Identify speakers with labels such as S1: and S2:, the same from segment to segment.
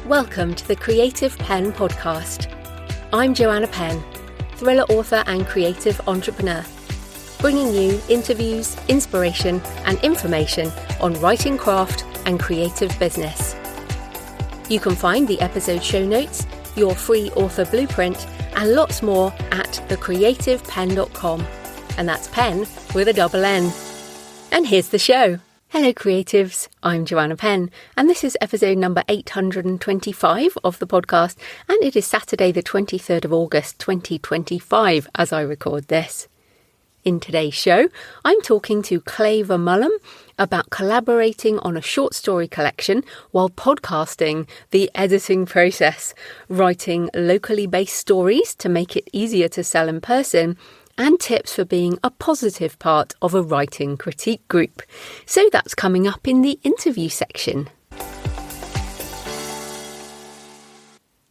S1: Welcome to the Creative Penn podcast. I'm Joanna Penn, thriller author and creative entrepreneur, bringing you interviews, inspiration and information on writing craft and creative business. You can find the episode show notes, your free author blueprint and lots more at thecreativepenn.com, and that's Penn with a double N. And here's the show. Hello creatives, I'm Joanna Penn and this is episode number 825 of the podcast, and it is Saturday the 23rd of August 2025 as I record this. In today's show, I'm talking to Clay Mullum about collaborating on a short story collection while podcasting the editing process, writing locally based stories to make it easier to sell in person, and tips for being a positive part of a writing critique group. So that's coming up in the interview section.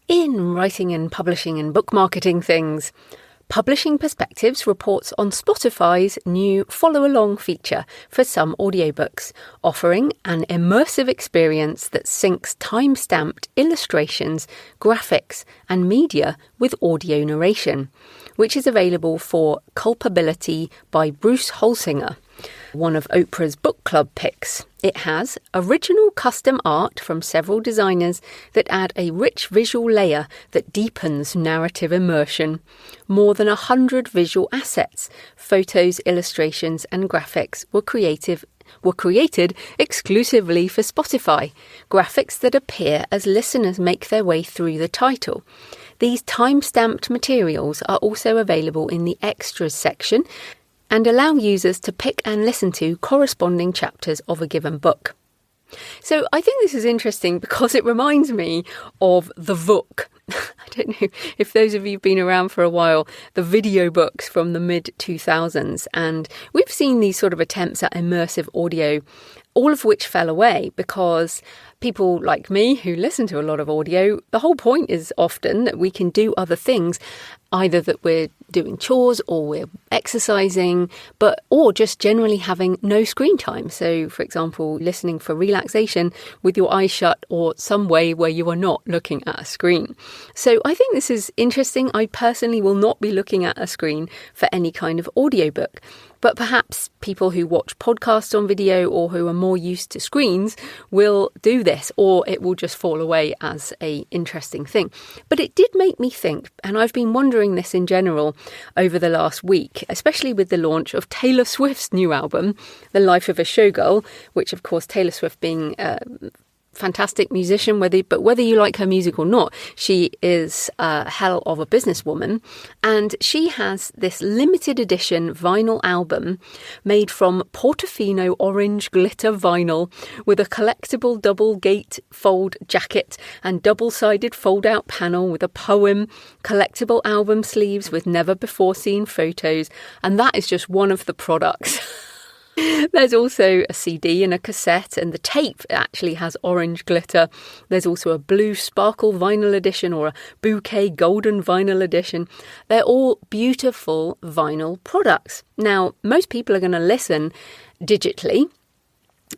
S1: In writing and publishing and book marketing things, Publishing Perspectives reports on Spotify's new follow-along feature for some audiobooks, offering an immersive experience that syncs time-stamped illustrations, graphics and media with audio narration, which is available for Culpability by Bruce Holsinger, one of Oprah's book club picks. It has original custom art from several designers that add a rich visual layer that deepens narrative immersion. More than 100 visual assets, photos, illustrations and graphics were created exclusively for Spotify, graphics that appear as listeners make their way through the title. These time-stamped materials are also available in the extras section and allow users to pick and listen to corresponding chapters of a given book. So I think this is interesting because it reminds me of the Book. I don't know if those of you have been around for a while, the video books from the mid-2000s, and we've seen these sort of attempts at immersive audio, all of which fell away because people like me who listen to a lot of audio, the whole point is often that we can do other things, either that we're doing chores or we're exercising, or just generally having no screen time. So, for example, listening for relaxation with your eyes shut or some way where you are not looking at a screen. So I think this is interesting. I personally will not be looking at a screen for any kind of audiobook. But perhaps people who watch podcasts on video or who are more used to screens will do this, or it will just fall away as an interesting thing. But it did make me think, and I've been wondering this in general over the last week, especially with the launch of Taylor Swift's new album, The Life of a Showgirl, which of course Taylor Swift being fantastic musician, whether you like her music or not, she is a hell of a businesswoman, and she has this limited edition vinyl album made from Portofino orange glitter vinyl with a collectible double gate fold jacket and double-sided fold-out panel with a poem, collectible album sleeves with never before seen photos, and that is just one of the products. There's also a CD and a cassette, and the tape actually has orange glitter. There's also a blue sparkle vinyl edition or a bouquet golden vinyl edition. They're all beautiful vinyl products. Now, most people are going to listen digitally.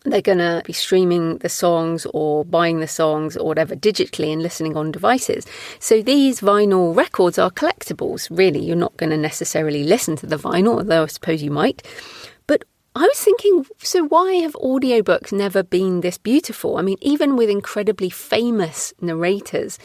S1: They're going to be streaming the songs or buying the songs or whatever digitally and listening on devices. So these vinyl records are collectibles. Really, you're not going to necessarily listen to the vinyl, although I suppose you might. But I was thinking, so why have audiobooks never been this beautiful? I mean, even with incredibly famous narrators,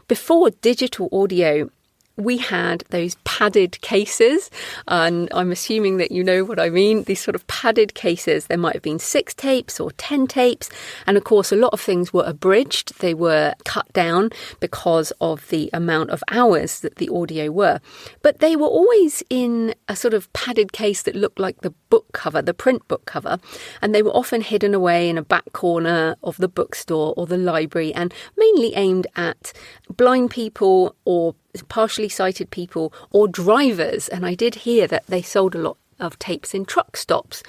S1: before digital audio, we had those padded cases, and I'm assuming that you know what I mean, these sort of padded cases. There might have been 6 tapes or 10 tapes, and of course a lot of things were abridged. They were cut down because of the amount of hours that the audio were. But they were always in a sort of padded case that looked like the book cover, the print book cover, and they were often hidden away in a back corner of the bookstore or the library, and mainly aimed at blind people or partially sighted people or drivers. And I did hear that they sold a lot of tapes in truck stops.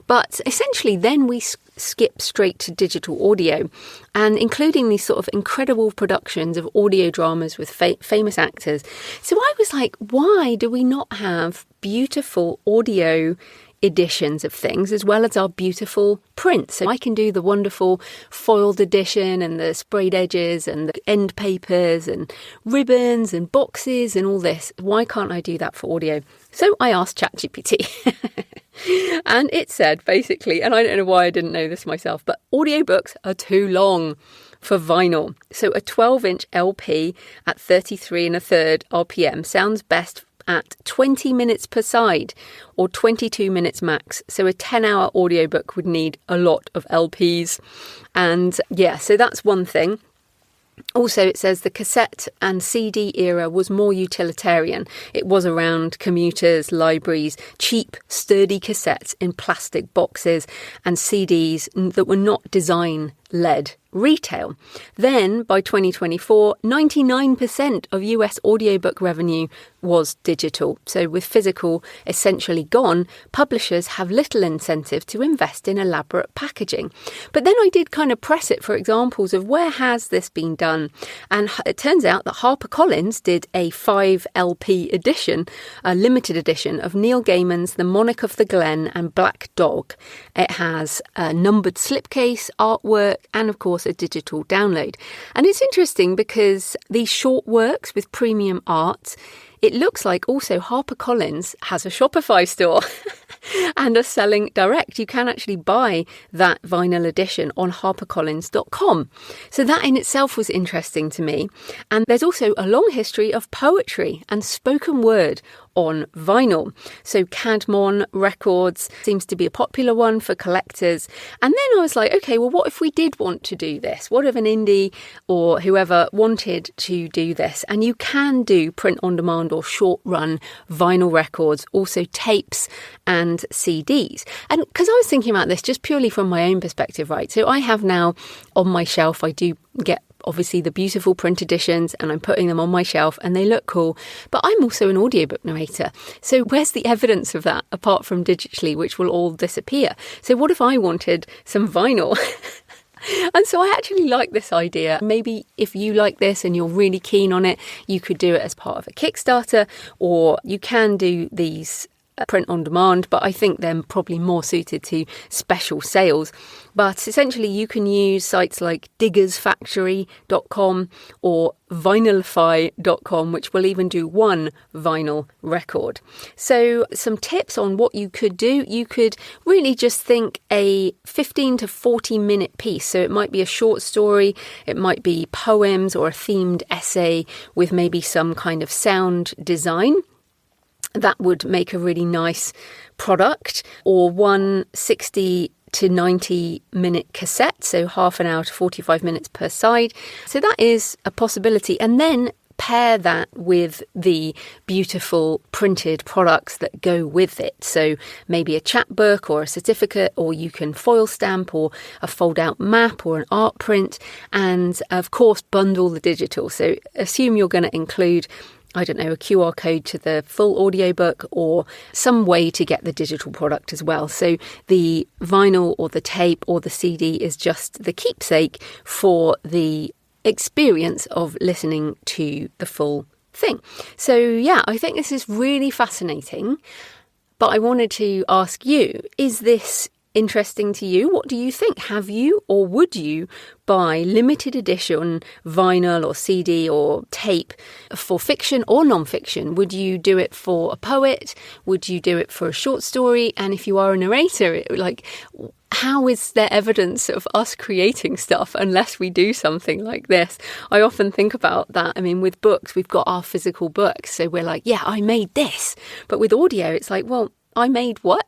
S1: But essentially then we skip straight to digital audio, and including these sort of incredible productions of audio dramas with famous actors. So I was like, why do we not have beautiful audio editions of things as well as our beautiful prints. So I can do the wonderful foiled edition and the sprayed edges and the end papers and ribbons and boxes and all this. Why can't I do that for audio? So I asked ChatGPT and it said basically, and I don't know why I didn't know this myself, but audiobooks are too long for vinyl. So a 12-inch LP at 33 1/3 RPM sounds best at 20 minutes per side or 22 minutes max. So a 10-hour audiobook would need a lot of LPs. And yeah, so that's one thing. Also, it says the cassette and CD era was more utilitarian. It was around commuters, libraries, cheap, sturdy cassettes in plastic boxes and CDs that were not design-led retail. Then, by 2024, 99% of US audiobook revenue was digital. So with physical essentially gone, publishers have little incentive to invest in elaborate packaging. But then I did kind of press it for examples of where has this been done. And it turns out that HarperCollins did a 5 LP edition, a limited edition of Neil Gaiman's The Monarch of the Glen and Black Dog. It has a numbered slipcase, artwork, and of course a digital download. And it's interesting because these short works with premium art, it looks like also HarperCollins has a Shopify store and are selling direct. You can actually buy that vinyl edition on harpercollins.com. So that in itself was interesting to me. And there's also a long history of poetry and spoken word on vinyl. So Cadmon Records seems to be a popular one for collectors. And then I was like, okay, well, what if we did want to do this? What if an indie or whoever wanted to do this? And you can do print on demand or short run vinyl records, also tapes and CDs. And because I was thinking about this just purely from my own perspective, right? So I have now on my shelf, I do get obviously the beautiful print editions and I'm putting them on my shelf and they look cool, but I'm also an audiobook narrator. So where's the evidence of that apart from digitally, which will all disappear? So what if I wanted some vinyl? And so I actually like this idea. Maybe if you like this and you're really keen on it, you could do it as part of a Kickstarter, or you can do these print on demand, but I think they're probably more suited to special sales. But essentially you can use sites like diggersfactory.com or vinylify.com, which will even do one vinyl record. So some tips on what you could do. You could really just think a 15 to 40 minute piece. So it might be a short story, it might be poems or a themed essay with maybe some kind of sound design. That would make a really nice product, or one 60 to 90 minute cassette, so half an hour to 45 minutes per side. So that is a possibility. And then pair that with the beautiful printed products that go with it. So maybe a chapbook or a certificate, or you can foil stamp or a fold out map or an art print. And of course, bundle the digital. So assume you're going to include, I don't know, a QR code to the full audiobook or some way to get the digital product as well. So the vinyl or the tape or the CD is just the keepsake for the experience of listening to the full thing. So yeah, I think this is really fascinating. But I wanted to ask you, is this interesting to you? What do you think? Have you or would you buy limited edition vinyl or CD or tape for fiction or non-fiction? Would you do it for a poet? Would you do it for a short story? And if you are a narrator, how is there evidence of us creating stuff unless we do something like this? I often think about that. I mean, with books, we've got our physical books. So we're like, yeah, I made this. But with audio, it's like, well, I made what?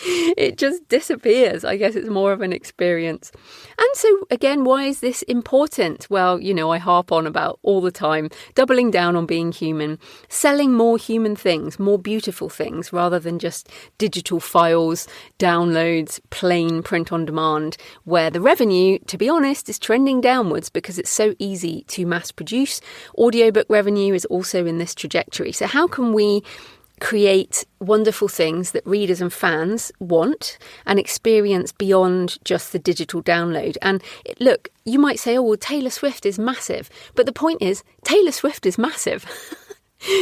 S1: It just disappears. I guess it's more of an experience. And so, again, why is this important? Well, I harp on about all the time, doubling down on being human, selling more human things, more beautiful things, rather than just digital files, downloads, plain print on demand, where the revenue, to be honest, is trending downwards because it's so easy to mass produce. Audiobook revenue is also in this trajectory. So how can we create wonderful things that readers and fans want and experience beyond just the digital download? And look, you might say, oh, well, Taylor Swift is massive. But the point is, Taylor Swift is massive.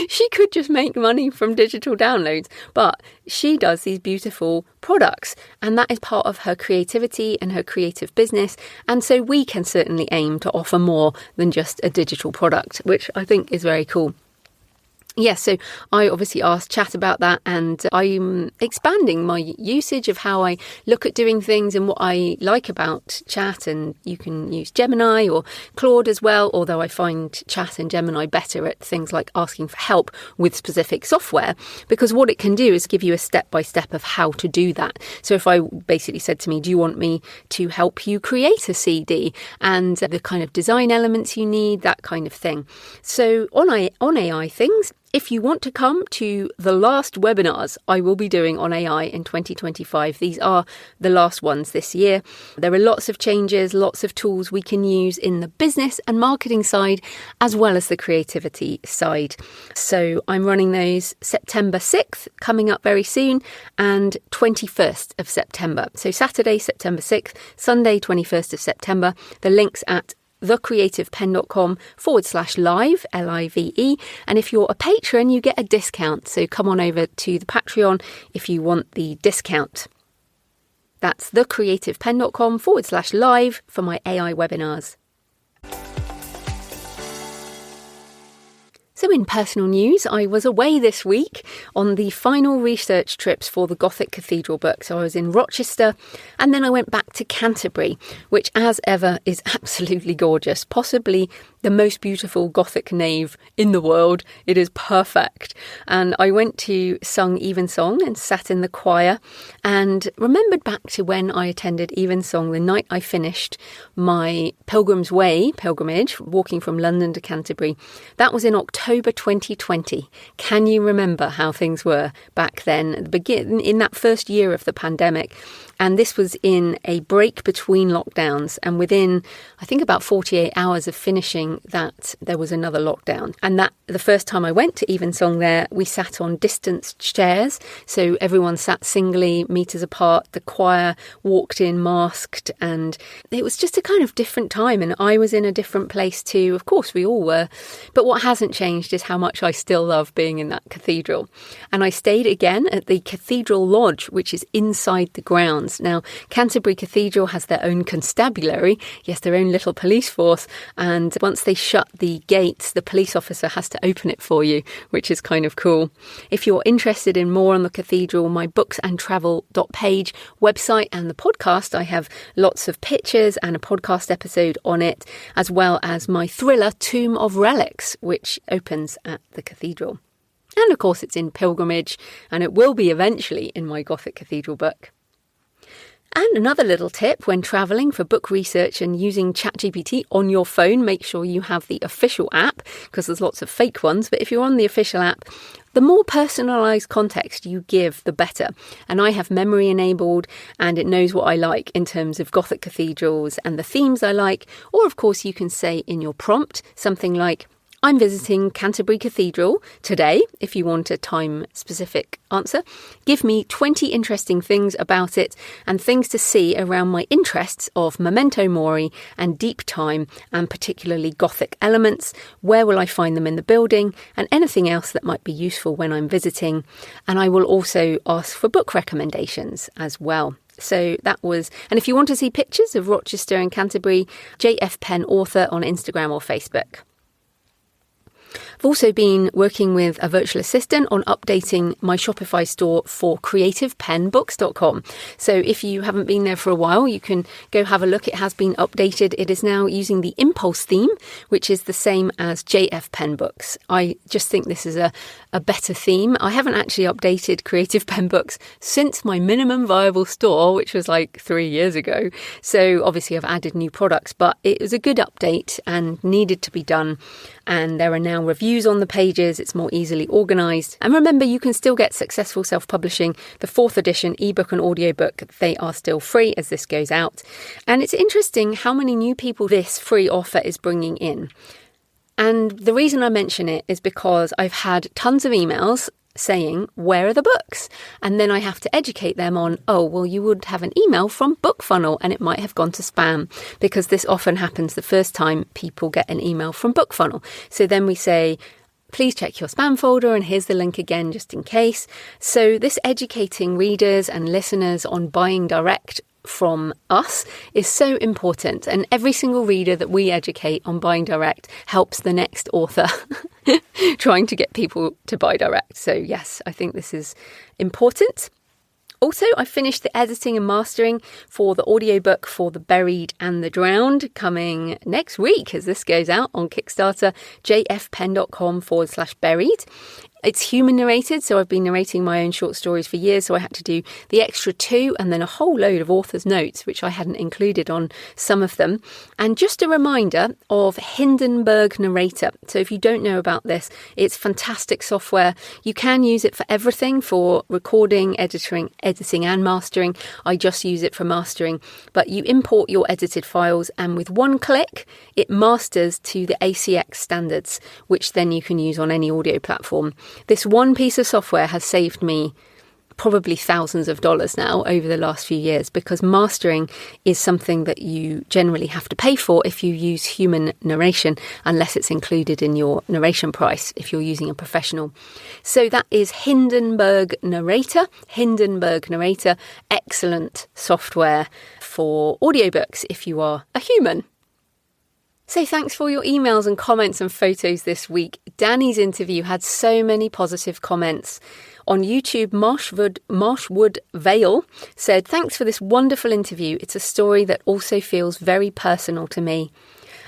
S1: She could just make money from digital downloads, but she does these beautiful products, and that is part of her creativity and her creative business. And so we can certainly aim to offer more than just a digital product, which I think is very cool. Yes, so I obviously asked Chat about that, and I'm expanding my usage of how I look at doing things and what I like about Chat. And you can use Gemini or Claude as well, although I find Chat and Gemini better at things like asking for help with specific software, because what it can do is give you a step-by-step of how to do that. So if I basically said to me, do you want me to help you create a CD and the kind of design elements you need, that kind of thing. So on AI things, if you want to come to the last webinars I will be doing on AI in 2025, these are the last ones this year. There are lots of changes, lots of tools we can use in the business and marketing side, as well as the creativity side. So I'm running those September 6th, coming up very soon, and 21st of September. So Saturday, September 6th, Sunday, 21st of September. The link's at thecreativepens.com/live, LIVE. And if you're a patron, you get a discount. So come on over to the Patreon if you want the discount. That's thecreativepens.com/live for my AI webinars. So in personal news, I was away this week on the final research trips for the Gothic Cathedral book. So I was in Rochester, and then I went back to Canterbury, which as ever is absolutely gorgeous, possibly the most beautiful Gothic nave in the world. It is perfect. And I went to sung Evensong and sat in the choir and remembered back to when I attended Evensong the night I finished my Pilgrim's Way pilgrimage, walking from London to Canterbury. That was in October 2020. Can you remember how things were back then, in that first year of the pandemic? And this was in a break between lockdowns. And within, I think, about 48 hours of finishing that, there was another lockdown. And that the first time I went to Evensong there, we sat on distanced chairs. So everyone sat singly, meters apart. The choir walked in masked. And it was just a kind of different time. And I was in a different place too. Of course, we all were. But what hasn't changed is how much I still love being in that cathedral. And I stayed again at the Cathedral Lodge, which is inside the grounds. Now, Canterbury Cathedral has their own constabulary, yes, their own little police force, and once they shut the gates, the police officer has to open it for you, which is kind of cool. If you're interested in more on the cathedral, my booksandtravel.page website and the podcast, I have lots of pictures and a podcast episode on it, as well as my thriller Tomb of Relics, which opens at the cathedral. And of course, it's in pilgrimage, and it will be eventually in my Gothic Cathedral book. And another little tip when travelling for book research and using ChatGPT on your phone, make sure you have the official app, because there's lots of fake ones. But if you're on the official app, the more personalised context you give, the better. And I have memory enabled, and it knows what I like in terms of Gothic cathedrals and the themes I like. Or, of course, you can say in your prompt something like, I'm visiting Canterbury Cathedral today, if you want a time-specific answer. Give me 20 interesting things about it and things to see around my interests of memento mori and deep time, and particularly Gothic elements. Where will I find them in the building, and anything else that might be useful when I'm visiting. And I will also ask for book recommendations as well. So that was, and if you want to see pictures of Rochester and Canterbury, JF Penn author on Instagram or Facebook. I've also been working with a virtual assistant on updating my Shopify store for creativepenbooks.com. So if you haven't been there for a while, you can go have a look. It has been updated. It is now using the Impulse theme, which is the same as JF Penn Books. I just think this is a better theme. I haven't actually updated Creative Penn Books since my minimum viable store, which was like 3 years ago. So obviously I've added new products, but it was a good update and needed to be done. And there are now reviews on the pages. It's more easily organised. And remember, you can still get Successful Self-Publishing, the 4th edition ebook and audiobook. They are still free as this goes out. And it's interesting how many new people this free offer is bringing in. And the reason I mention it is because I've had tons of emails saying, where are the books? And then I have to educate them on, oh, well, you would have an email from BookFunnel and it might have gone to spam, because this often happens the first time people get an email from BookFunnel. So then we say, please check your spam folder, and here's the link again just in case. So this educating readers and listeners on buying direct from us is so important, and every single reader that we educate on buying direct helps the next author trying to get people to buy direct. So yes, I think this is important. Also, I finished the editing and mastering for the audiobook for The Buried and the Drowned, coming next week as this goes out on Kickstarter, jfpenn.com/buried. It's human narrated, so I've been narrating my own short stories for years, so I had to do the extra 2 and then a whole load of author's notes, which I hadn't included on some of them. And just a reminder of Hindenburg Narrator. So if you don't know about this, it's fantastic software. You can use it for everything, for recording, editing and mastering. I just use it for mastering. But you import your edited files, and with one click, it masters to the ACX standards, which then you can use on any audio platform. This one piece of software has saved me probably thousands of dollars now over the last few years, because mastering is something that you generally have to pay for if you use human narration, unless it's included in your narration price if you're using a professional. So that is Hindenburg Narrator. Hindenburg Narrator, excellent software for audiobooks if you are a human. So thanks for your emails and comments and photos this week. Danny's interview had so many positive comments. On YouTube, Marshwood Vale said, "Thanks for this wonderful interview. It's a story that also feels very personal to me."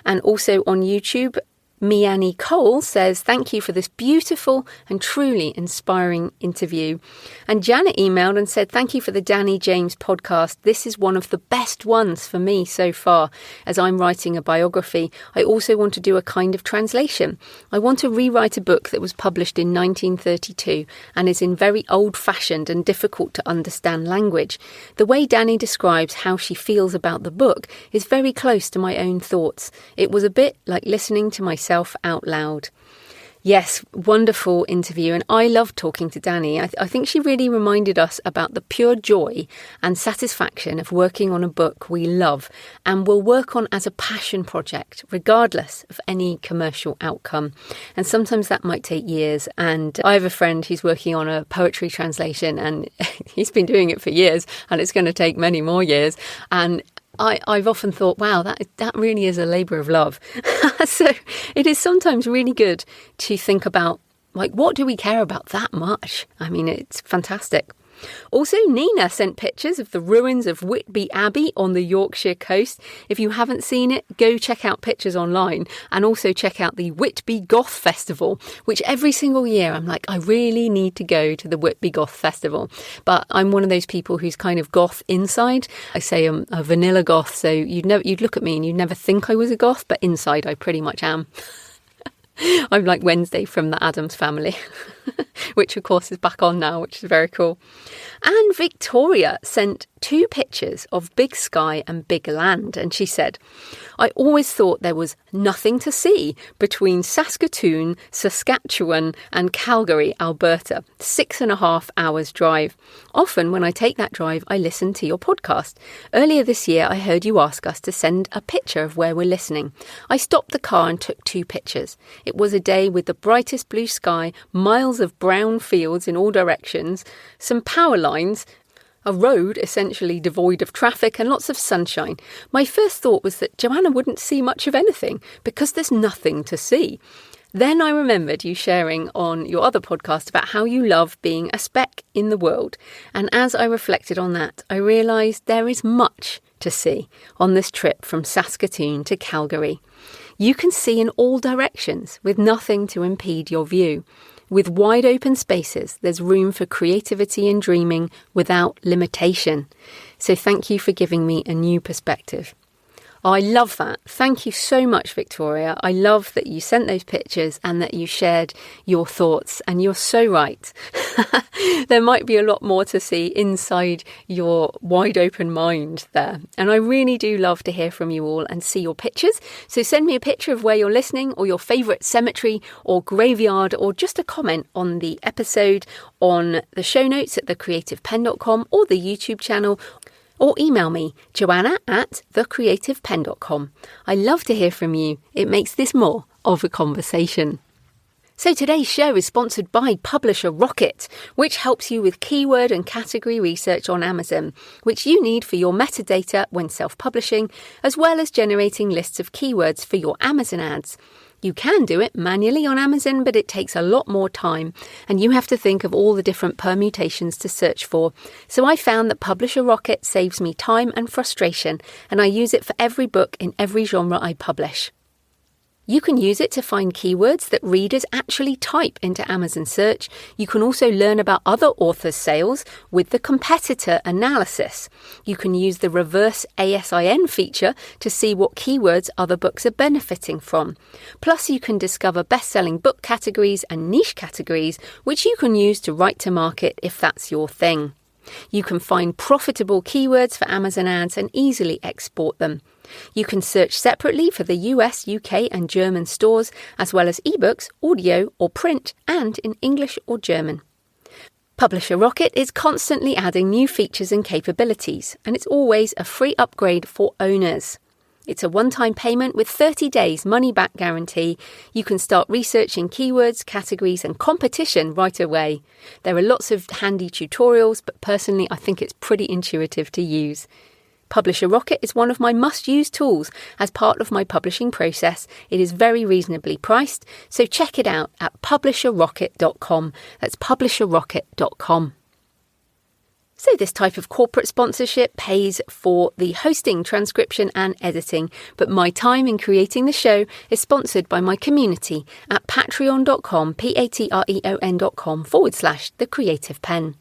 S1: And also on YouTube, Miani Cole says, "Thank you for this beautiful and truly inspiring interview." And Janet emailed and said, "Thank you for the Danny James podcast. This is one of the best ones for me so far. As I'm writing a biography, I also want to do a kind of translation. I want to rewrite a book that was published in 1932 and is in very old-fashioned and difficult to understand language. The way Danny describes how she feels about the book is very close to my own thoughts. It was a bit like listening to myself out loud." Yes, wonderful interview. And I loved talking to Danny. I think she really reminded us about the pure joy and satisfaction of working on a book we love and will work on as a passion project, regardless of any commercial outcome. And sometimes that might take years. And I have a friend who's working on a poetry translation, and he's been doing it for years, and it's going to take many more years. And I've often thought, wow, that really is a labour of love. So it is sometimes really good to think about, like, what do we care about that much? I mean, it's fantastic. Also, Nina sent pictures of the ruins of Whitby Abbey on the Yorkshire coast. If you haven't seen it, go check out pictures online, and also check out the Whitby Goth Festival, which every single year I'm like, I really need to go to the Whitby Goth Festival. But I'm one of those people who's kind of goth inside. I say I'm a vanilla goth, so you'd look at me and you'd never think I was a goth, but inside I pretty much am. I'm like Wednesday from the Addams Family, which of course is back on now, which is very cool. And Victoria sent 2 pictures of big sky and big land. And she said, "I always thought there was nothing to see between Saskatoon, Saskatchewan and Calgary, Alberta, 6.5 hours drive. Often when I take that drive, I listen to your podcast. Earlier this year, I heard you ask us to send a picture of where we're listening. I stopped the car and took 2 pictures. It was a day with the brightest blue sky, miles of brown fields in all directions, some power lines, a road essentially devoid of traffic and lots of sunshine. My first thought was that Joanna wouldn't see much of anything because there's nothing to see. Then I remembered you sharing on your other podcast about how you love being a speck in the world. And as I reflected on that, I realised there is much to see on this trip from Saskatoon to Calgary. You can see in all directions with nothing to impede your view. With wide open spaces, there's room for creativity and dreaming without limitation. So thank you for giving me a new perspective." I love that. Thank you so much, Victoria. I love that you sent those pictures and that you shared your thoughts. And you're so right. There might be a lot more to see inside your wide open mind there. And I really do love to hear from you all and see your pictures. So send me a picture of where you're listening, or your favourite cemetery or graveyard, or just a comment on the episode on the show notes at thecreativepenn.com or the YouTube channel. Or email me, joanna@thecreativepenn.com. I love to hear from you. It makes this more of a conversation. So today's show is sponsored by Publisher Rocket, which helps you with keyword and category research on Amazon, which you need for your metadata when self-publishing, as well as generating lists of keywords for your Amazon ads. You can do it manually on Amazon, but it takes a lot more time, and you have to think of all the different permutations to search for. So I found that Publisher Rocket saves me time and frustration, and I use it for every book in every genre I publish. You can use it to find keywords that readers actually type into Amazon search. You can also learn about other authors' sales with the competitor analysis. You can use the reverse ASIN feature to see what keywords other books are benefiting from. Plus, you can discover best-selling book categories and niche categories, which you can use to write to market if that's your thing. You can find profitable keywords for Amazon ads and easily export them. You can search separately for the US, UK and German stores, as well as ebooks, audio or print, and in English or German. Publisher Rocket is constantly adding new features and capabilities, and it's always a free upgrade for owners. It's a one-time payment with 30 days money-back guarantee. You can start researching keywords, categories and competition right away. There are lots of handy tutorials, but personally I think it's pretty intuitive to use. Publisher Rocket is one of my must-use tools as part of my publishing process. It is very reasonably priced, so check it out at publisherrocket.com. That's publisherrocket.com. So this type of corporate sponsorship pays for the hosting, transcription and editing, but my time in creating the show is sponsored by my community at patreon.com, patreon.com/The Creative Penn.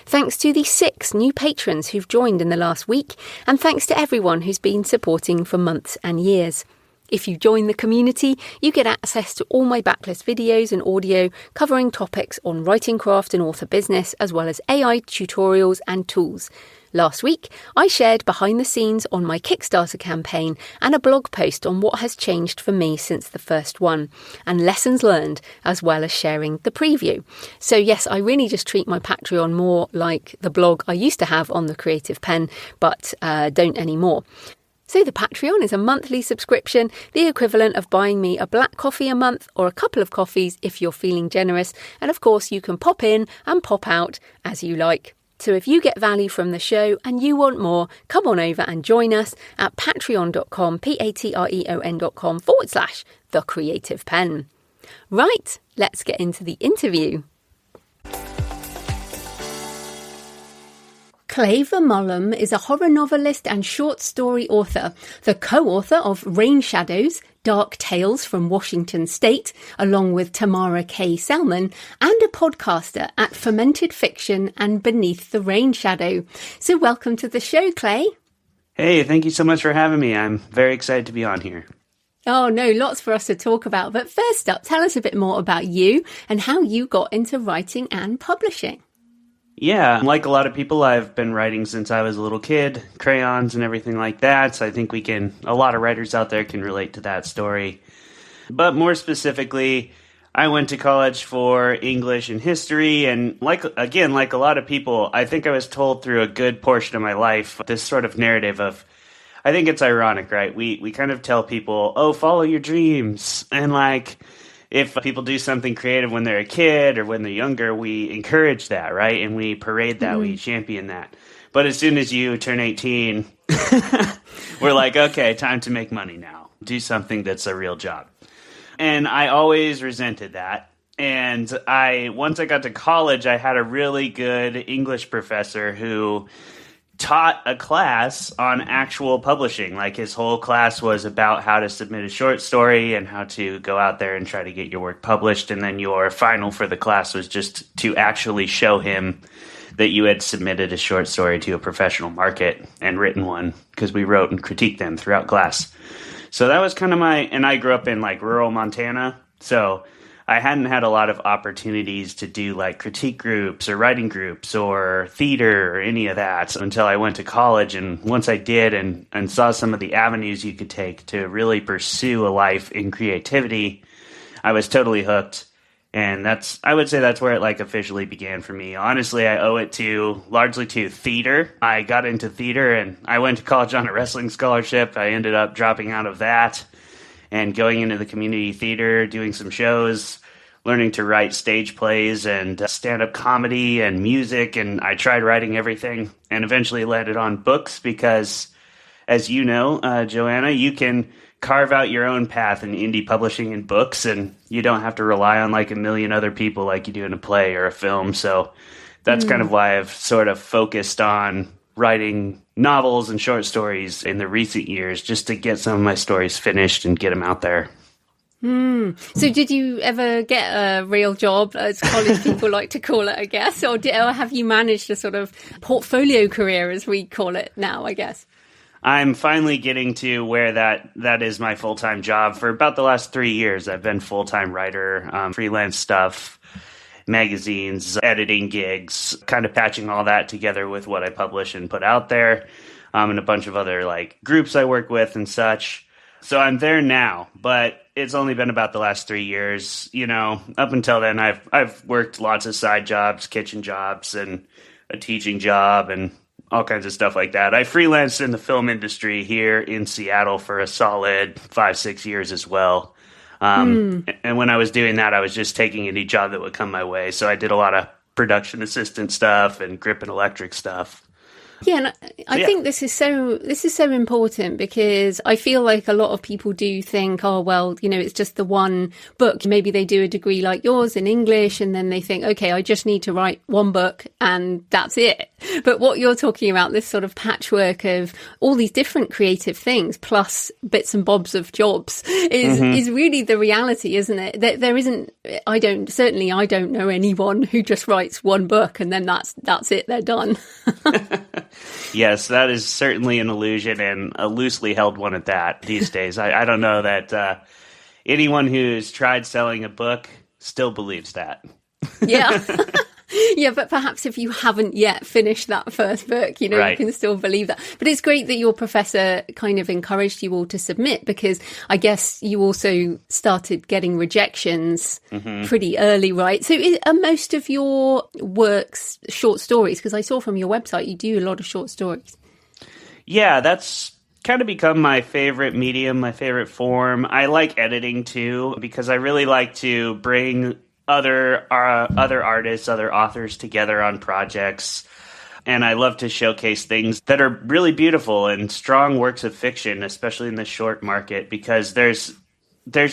S1: Thanks to the 6 new patrons who've joined in the last week, and thanks to everyone who's been supporting for months and years. If you join the community, you get access to all my backlist videos and audio covering topics on writing craft and author business, as well as AI tutorials and tools. Last week, I shared behind the scenes on my Kickstarter campaign and a blog post on what has changed for me since the first one, and lessons learned, as well as sharing the preview. So yes, I really just treat my Patreon more like the blog I used to have on the Creative Penn, but don't anymore. So the Patreon is a monthly subscription, the equivalent of buying me a black coffee a month or a couple of coffees if you're feeling generous. And of course, you can pop in and pop out as you like. So if you get value from the show and you want more, come on over and join us at patreon.com, patreon.com/The Creative Penn. Right, let's get into the interview. Clay Mullum is a horror novelist and short story author, the co-author of Rain Shadows, Dark Tales from Washington State, along with Tamara K. Selman, and a podcaster at Fermented Fiction and Beneath the Rain Shadow. So welcome to the show, Clay.
S2: Hey, thank you so much for having me. I'm very excited to be on here.
S1: Oh, no, lots for us to talk about. But first up, tell us a bit more about you and how you got into writing and publishing.
S2: Yeah, like a lot of people, I've been writing since I was a little kid, crayons and everything like that. So I think a lot of writers out there can relate to that story. But more specifically, I went to college for English and history. And like a lot of people, I think I was told through a good portion of my life this sort of narrative of, I think it's ironic, right? We kind of tell people, oh, follow your dreams. And if people do something creative when they're a kid or when they're younger, we encourage that, right? And we parade that, we champion that. But as soon as you turn 18, we're like, okay, time to make money now. Do something that's a real job. And I always resented that. And once I got to college, I had a really good English professor who taught a class on actual publishing. Like his whole class was about how to submit a short story and how to go out there and try to get your work published. And then your final for the class was just to actually show him that you had submitted a short story to a professional market and written one, because we wrote and critiqued them throughout class. So that was kind of and I grew up in rural Montana. So I hadn't had a lot of opportunities to do critique groups or writing groups or theater or any of that until I went to college. And once I did and saw some of the avenues you could take to really pursue a life in creativity, I was totally hooked. And I would say that's where it officially began for me. Honestly, I owe it largely to theater. I got into theater and I went to college on a wrestling scholarship. I ended up dropping out of that and going into the community theater, doing some shows, learning to write stage plays and stand-up comedy and music, and I tried writing everything and eventually landed on books because, as you know, Joanna, you can carve out your own path in indie publishing and books, and you don't have to rely on like a million other people like you do in a play or a film. So that's kind of why I've sort of focused on writing novels and short stories in the recent years, just to get some of my stories finished and get them out there.
S1: So did you ever get a real job, as college people like to call it, I guess? Or have you managed a sort of portfolio career, as we call it now, I guess?
S2: I'm finally getting to where that is my full-time job. For about the last 3 years, I've been full-time writer, freelance stuff, magazines, editing gigs, kind of patching all that together with what I publish and put out there, and a bunch of other like groups I work with and such. So I'm there now, but it's only been about the last 3 years. You know, up until then, I've worked lots of side jobs, kitchen jobs, and a teaching job, and all kinds of stuff like that. I freelanced in the film industry here in Seattle for a solid 5-6 years as well. And when I was doing that, I was just taking any job that would come my way. So I did a lot of production assistant stuff and grip and electric stuff.
S1: Yeah, and I think this is so important, because I feel like a lot of people do think, oh, well, you know, it's just the one book. Maybe they do a degree like yours in English, and then they think, okay, I just need to write one book and that's it. But what you're talking about, this sort of patchwork of all these different creative things, plus bits and bobs of jobs, is really the reality, isn't it? There isn't, I don't know anyone who just writes one book and then that's it, they're done.
S2: Yes, that is certainly an illusion, and a loosely held one at that these days. I don't know that anyone who's tried selling a book still believes that.
S1: Yeah. Yeah, but perhaps if you haven't yet finished that first book, you know, right, you can still believe that. But it's great that your professor kind of encouraged you all to submit, because I guess you also started getting rejections pretty early, right? So are most of your works short stories? Because I saw from your website you do a lot of short stories. Yeah,
S2: that's kind of become my favorite medium, my favorite form. I like editing too, because I really like to bring other artists, other authors together on projects. And I love to showcase things that are really beautiful and strong works of fiction, especially in the short market, because there's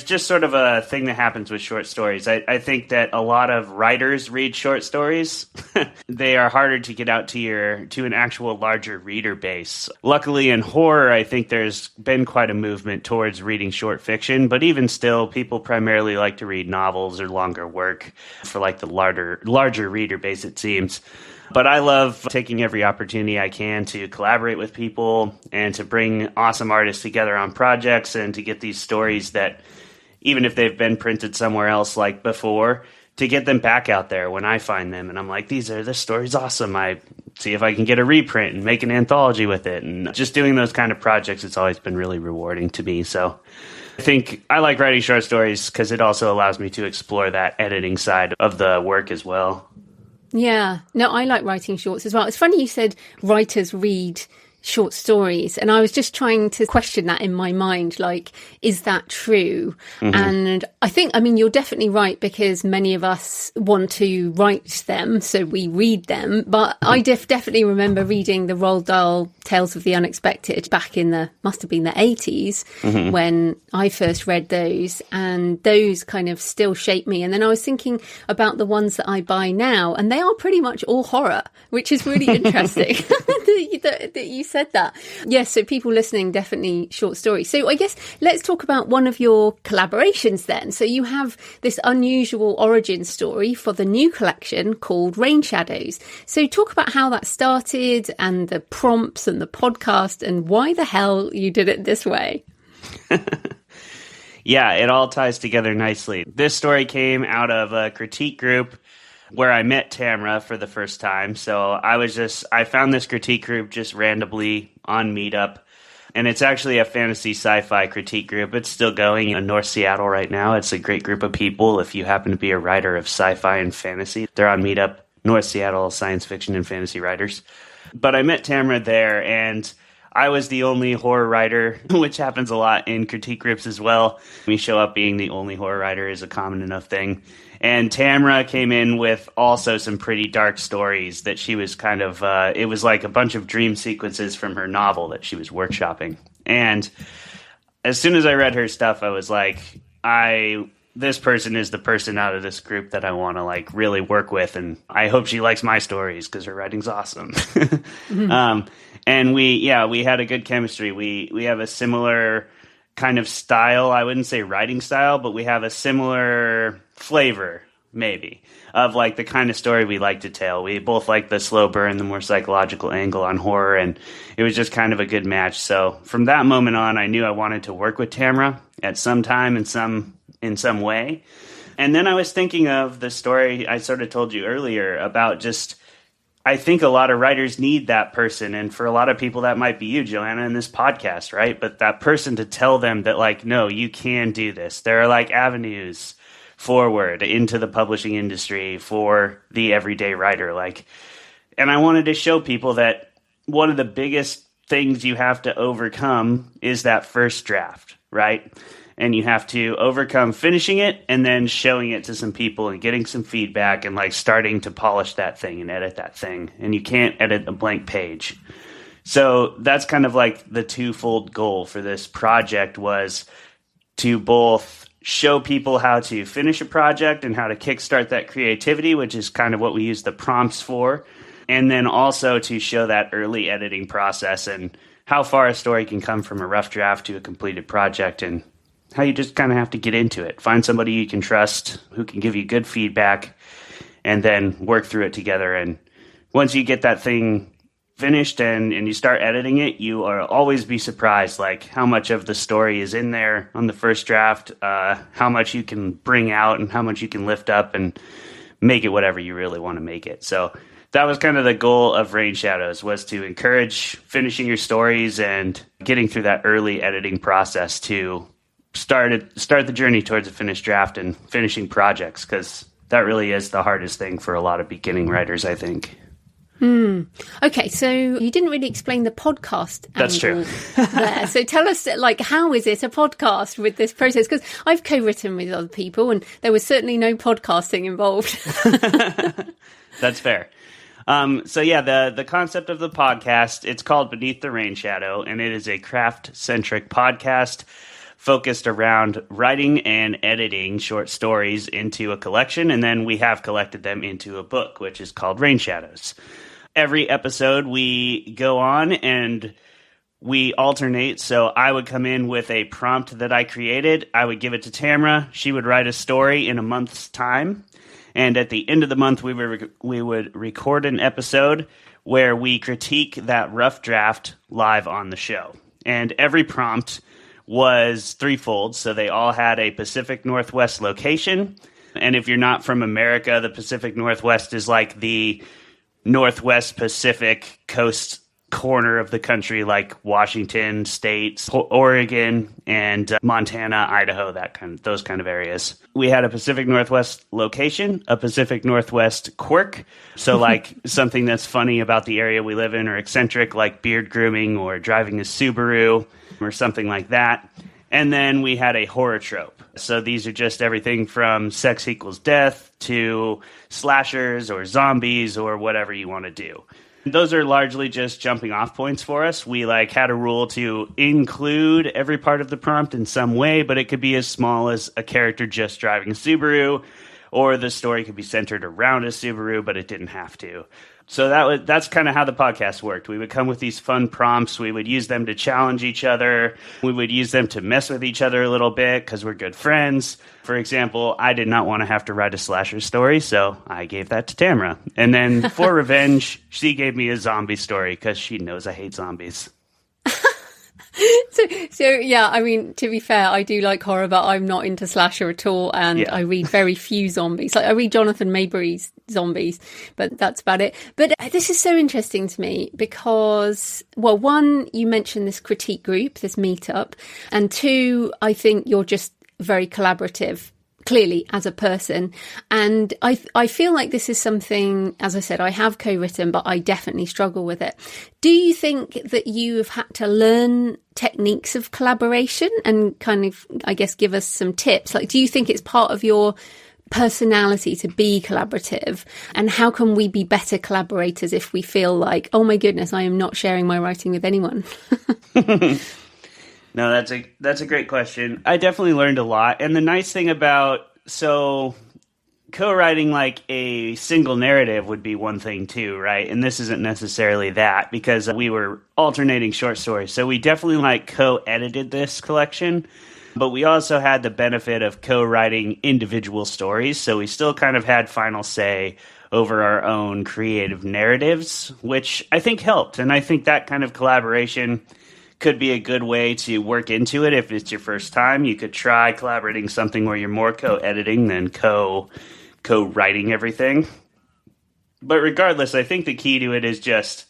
S2: just sort of a thing that happens with short stories. I think that a lot of writers read short stories. They are harder to get out to an actual larger reader base. Luckily in horror, I think there's been quite a movement towards reading short fiction, but even still, people primarily like to read novels or longer work for like the larger reader base, it seems. But I love taking every opportunity I can to collaborate with people and to bring awesome artists together on projects, and to get these stories that, even if they've been printed somewhere else like before, to get them back out there when I find them. And I'm like, this story's awesome. I see if I can get a reprint and make an anthology with it. And just doing those kind of projects, it's always been really rewarding to me. So I think I like writing short stories because it also allows me to explore that editing side of the work as well.
S1: Yeah, no, I like writing shorts as well. It's funny you said writers read short stories, and I was just trying to question that in my mind, like, is that true? And I mean, you're definitely right, because many of us want to write them, so we read them, but I definitely remember reading the Roald Dahl Tales of the Unexpected back in must have been the 80s when I first read those, and those kind of still shape me. And then I was thinking about the ones that I buy now, and they are pretty much all horror, which is really interesting that you said that. Yes, so people listening, definitely short stories. So I guess let's talk about one of your collaborations then. So you have this unusual origin story for the new collection called Rain Shadows. So talk about how that started, and the prompts and the podcast, and why the hell you did it this way.
S2: Yeah, it all ties together nicely. This story came out of a critique group where I met Tamra for the first time. So I found this critique group just randomly on Meetup. And it's actually a fantasy sci-fi critique group. It's still going in North Seattle right now. It's a great group of people. If you happen to be a writer of sci-fi and fantasy, they're on Meetup, North Seattle Science Fiction and Fantasy Writers. But I met Tamra there, and I was the only horror writer, which happens a lot in critique groups as well. We show up being the only horror writer is a common enough thing. And Tamra came in with also some pretty dark stories that she was kind of, it was like a bunch of dream sequences from her novel that she was workshopping. And as soon as I read her stuff, I was like, this person is the person out of this group that I want to like really work with. And I hope she likes my stories because her writing's awesome. Mm-hmm. And we had a good chemistry. We have a similar kind of style. I wouldn't say writing style, but we have a similar flavor, maybe, of like the kind of story we like to tell. We both like the slow burn, the more psychological angle on horror, and it was just kind of a good match. So from that moment on, I knew I wanted to work with Tamra at some time in some way. And then I was thinking of the story I sort of told you earlier about just, I think a lot of writers need that person. And for a lot of people, that might be you, Joanna, in this podcast, right? But that person to tell them that like, no, you can do this. There are like avenues forward into the publishing industry for the everyday writer. And I wanted to show people that one of the biggest things you have to overcome is that first draft, right? And you have to overcome finishing it and then showing it to some people and getting some feedback and like starting to polish that thing and edit that thing. And you can't edit a blank page. So that's kind of like the twofold goal for this project was to both show people how to finish a project and how to kickstart that creativity, which is kind of what we use the prompts for. And then also to show that early editing process and how far a story can come from a rough draft to a completed project and how you just kind of have to get into it. Find somebody you can trust who can give you good feedback and then work through it together. And once you get that thing finished and you start editing it, you will always be surprised like how much of the story is in there on the first draft, how much you can bring out and how much you can lift up and make it whatever you really want to make it. So that was kind of the goal of Rain Shadows, was to encourage finishing your stories and getting through that early editing process to start the journey towards a finished draft and finishing projects, because that really is the hardest thing for a lot of beginning writers, I think.
S1: Okay, so you didn't really explain the podcast
S2: That's
S1: angle
S2: true.
S1: there. So tell us, like, how is it a podcast with this process? Because I've co-written with other people and there was certainly no podcasting involved.
S2: That's fair. So yeah, the concept of the podcast, it's called Beneath the Rain Shadow, and it is a craft-centric podcast focused around writing and editing short stories into a collection, and then we have collected them into a book, which is called Rain Shadows. Every episode we go on and we alternate, so I would come in with a prompt that I created, I would give it to Tamra, she would write a story in a month's time, and at the end of the month we would record an episode where we critique that rough draft live on the show. And every prompt was threefold, so they all had a Pacific Northwest location. And if you're not from America, the Pacific Northwest is like the Northwest Pacific coast corner of the country, like Washington State, Oregon, and Montana, Idaho, those kind of areas. We had a Pacific Northwest location, a Pacific Northwest quirk, so like something that's funny about the area we live in, or eccentric, like beard grooming or driving a Subaru, or something like that. And then we had a horror trope. So these are just everything from sex equals death to slashers or zombies or whatever you want to do. Those are largely just jumping off points for us. We had a rule to include every part of the prompt in some way, but it could be as small as a character just driving a Subaru, or the story could be centered around a Subaru, but it didn't have to. So that's kind of how the podcast worked. We would come with these fun prompts. We would use them to challenge each other. We would use them to mess with each other a little bit because we're good friends. For example, I did not want to have to write a slasher story, so I gave that to Tamra. And then for revenge, she gave me a zombie story because she knows I hate zombies.
S1: So yeah, I mean, to be fair, I do like horror, but I'm not into slasher at all, and yeah. I read very few zombies. Like I read Jonathan Mayberry's zombies, but that's about it. But this is so interesting to me because, well, one, you mentioned this critique group, this meetup, and two, I think you're just very collaborative. clearly as a person. And I feel like this is something, as I said, I have co-written, but I definitely struggle with it. Do you think that you have had to learn techniques of collaboration and kind of, I guess, give us some tips? Like, do you think it's part of your personality to be collaborative? And how can we be better collaborators if we feel like, oh my goodness, I am not sharing my writing with anyone?
S2: No, that's a great question. I definitely learned a lot. And the nice thing about, co-writing like a single narrative would be one thing too, right? And this isn't necessarily that, because we were alternating short stories. So we definitely like co-edited this collection, but we also had the benefit of co-writing individual stories. So we still kind of had final say over our own creative narratives, which I think helped. And I think that kind of collaboration could be a good way to work into it. If it's your first time, you could try collaborating something where you're more co-editing than co-writing everything. But regardless, I think the key to it is just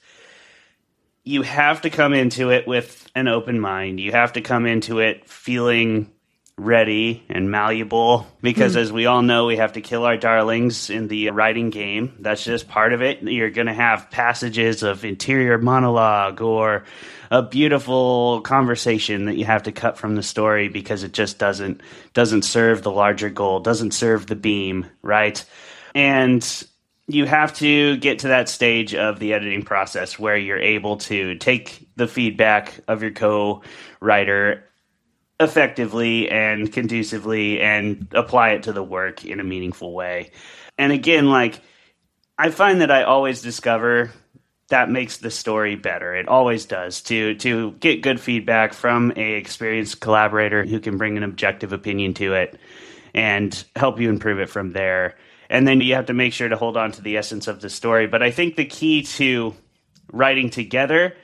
S2: you have to come into it with an open mind. You have to come into it feeling ready and malleable, because as we all know, we have to kill our darlings in the writing game. That's just part of it. You're going to have passages of interior monologue or a beautiful conversation that you have to cut from the story because it just doesn't serve the larger goal, doesn't serve the beam, right? And you have to get to that stage of the editing process where you're able to take the feedback of your co-writer effectively and conducively and apply it to the work in a meaningful way. And again, like, I find that I always discover that makes the story better. It always does, to get good feedback from a experienced collaborator who can bring an objective opinion to it and help you improve it from there. And then you have to make sure to hold on to the essence of the story. But I think the key to writing together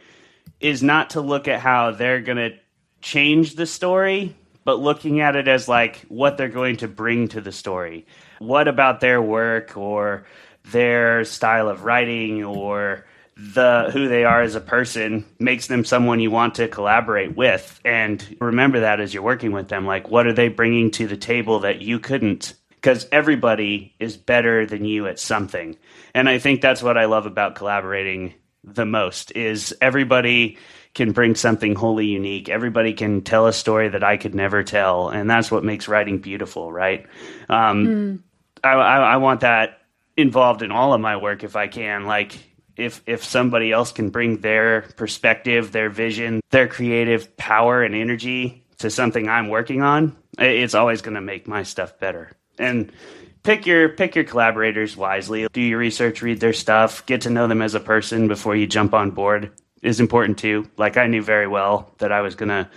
S2: is not to look at how they're going to change the story, but looking at it as like what they're going to bring to the story. What about their work or their style of writing or who they are as a person makes them someone you want to collaborate with? And remember that as you're working with them, like, what are they bringing to the table that you couldn't? Because everybody is better than you at something. And I think that's what I love about collaborating the most, is everybody can bring something wholly unique. Everybody can tell a story that I could never tell. And that's what makes writing beautiful, right? I want that involved in all of my work if I can. Like, if somebody else can bring their perspective, their vision, their creative power and energy to something I'm working on, it's always going to make my stuff better. And pick your collaborators wisely. Do your research, read their stuff, get to know them as a person before you jump on board is important too. Like, I knew very well that I was going to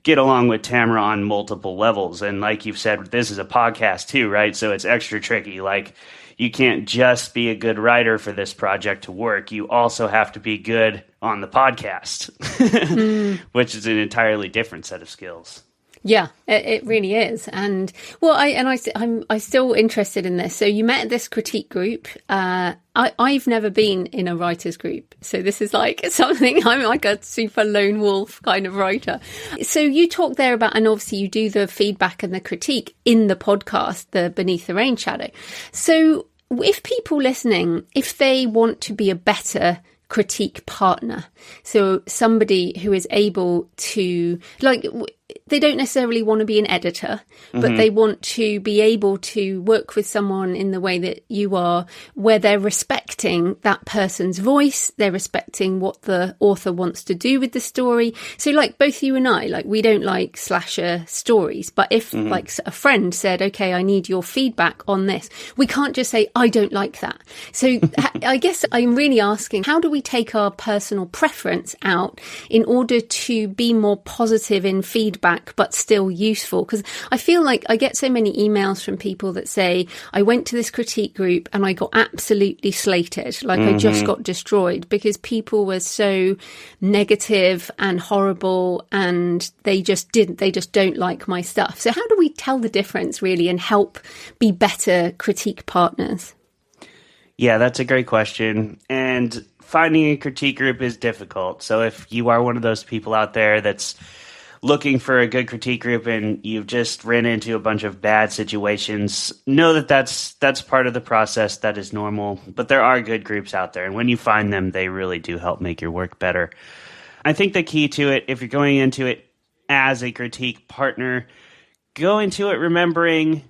S2: get along with Tamara on multiple levels. And like you've said, this is a podcast too, right? So it's extra tricky. Like, you can't just be a good writer for this project to work. You also have to be good on the podcast, which is an entirely different set of skills.
S1: Yeah, it really is. And well, I'm still interested in this. So you met at this critique group. I've never been in a writer's group. So this is like something, I'm like a super lone wolf kind of writer. So you talk there about, and obviously you do the feedback and the critique in the podcast, the Beneath the Rain Shadow. So if people listening, if they want to be a better critique partner, so somebody who is able to, like, they don't necessarily want to be an editor, but they want to be able to work with someone in the way that you are, where they're respecting that person's voice, they're respecting what the author wants to do with the story. So like both you and I, like, we don't like slasher stories, but if like a friend said, okay, I need your feedback on this, we can't just say, I don't like that. So I guess I'm really asking, how do we take our personal preference out in order to be more positive in feedback, but still useful? Because I feel like I get so many emails from people that say, I went to this critique group and I got absolutely slated. Like I just got destroyed because people were so negative and horrible and they just don't like my stuff. So how do we tell the difference really and help be better critique partners?
S2: Yeah, that's a great question. And finding a critique group is difficult. So if you are one of those people out there that's looking for a good critique group and you've just ran into a bunch of bad situations, know that that's part of the process. That is normal. But there are good groups out there. And when you find them, they really do help make your work better. I think the key to it, if you're going into it as a critique partner, go into it remembering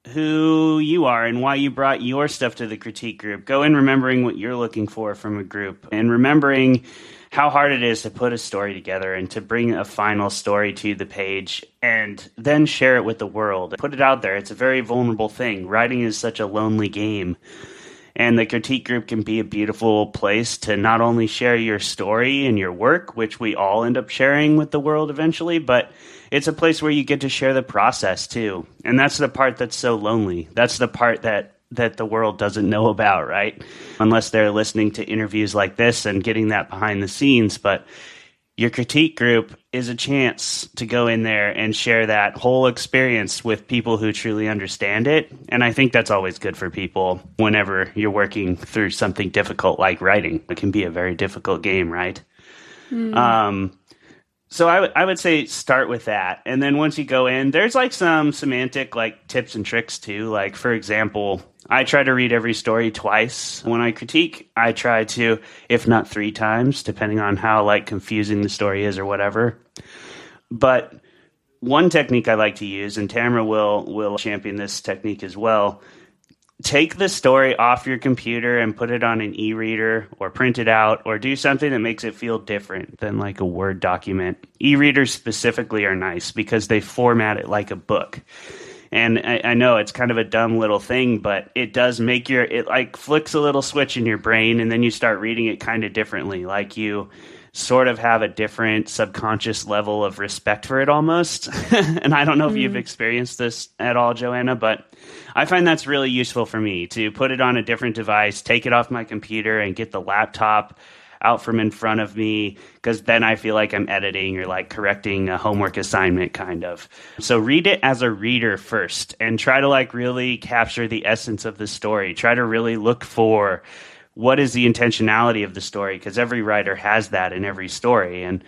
S2: who you are and why you brought your stuff to the critique group. Go in remembering what you're looking for from a group and remembering how hard it is to put a story together and to bring a final story to the page and then share it with the world. Put it out there. It's a very vulnerable thing. Writing is such a lonely game. And the critique group can be a beautiful place to not only share your story and your work, which we all end up sharing with the world eventually, but it's a place where you get to share the process too. And that's the part that's so lonely. That's the part that the world doesn't know about, right? Unless they're listening to interviews like this and getting that behind the scenes. But your critique group is a chance to go in there and share that whole experience with people who truly understand it. And I think that's always good for people whenever you're working through something difficult like writing. It can be a very difficult game, right? So I would say start with that. And then once you go in, there's like some semantic like tips and tricks too. Like, for example, I try to read every story twice. When I critique, I try to, if not 3 times, depending on how like confusing the story is or whatever. But one technique I like to use, and Tamara will champion this technique as well, take the story off your computer and put it on an e-reader or print it out or do something that makes it feel different than like a Word document. E-readers specifically are nice because they format it like a book. And I know it's kind of a dumb little thing, but it does make it like flicks a little switch in your brain and then you start reading it kind of differently. Like you sort of have a different subconscious level of respect for it almost. And I don't know if you've experienced this at all, Joanna, but I find that's really useful for me to put it on a different device, take it off my computer and get the laptop out from in front of me, because then I feel like I'm editing or like correcting a homework assignment kind of. So read it as a reader first and try to like really capture the essence of the story. Try to really look for what is the intentionality of the story, because every writer has that in every story. And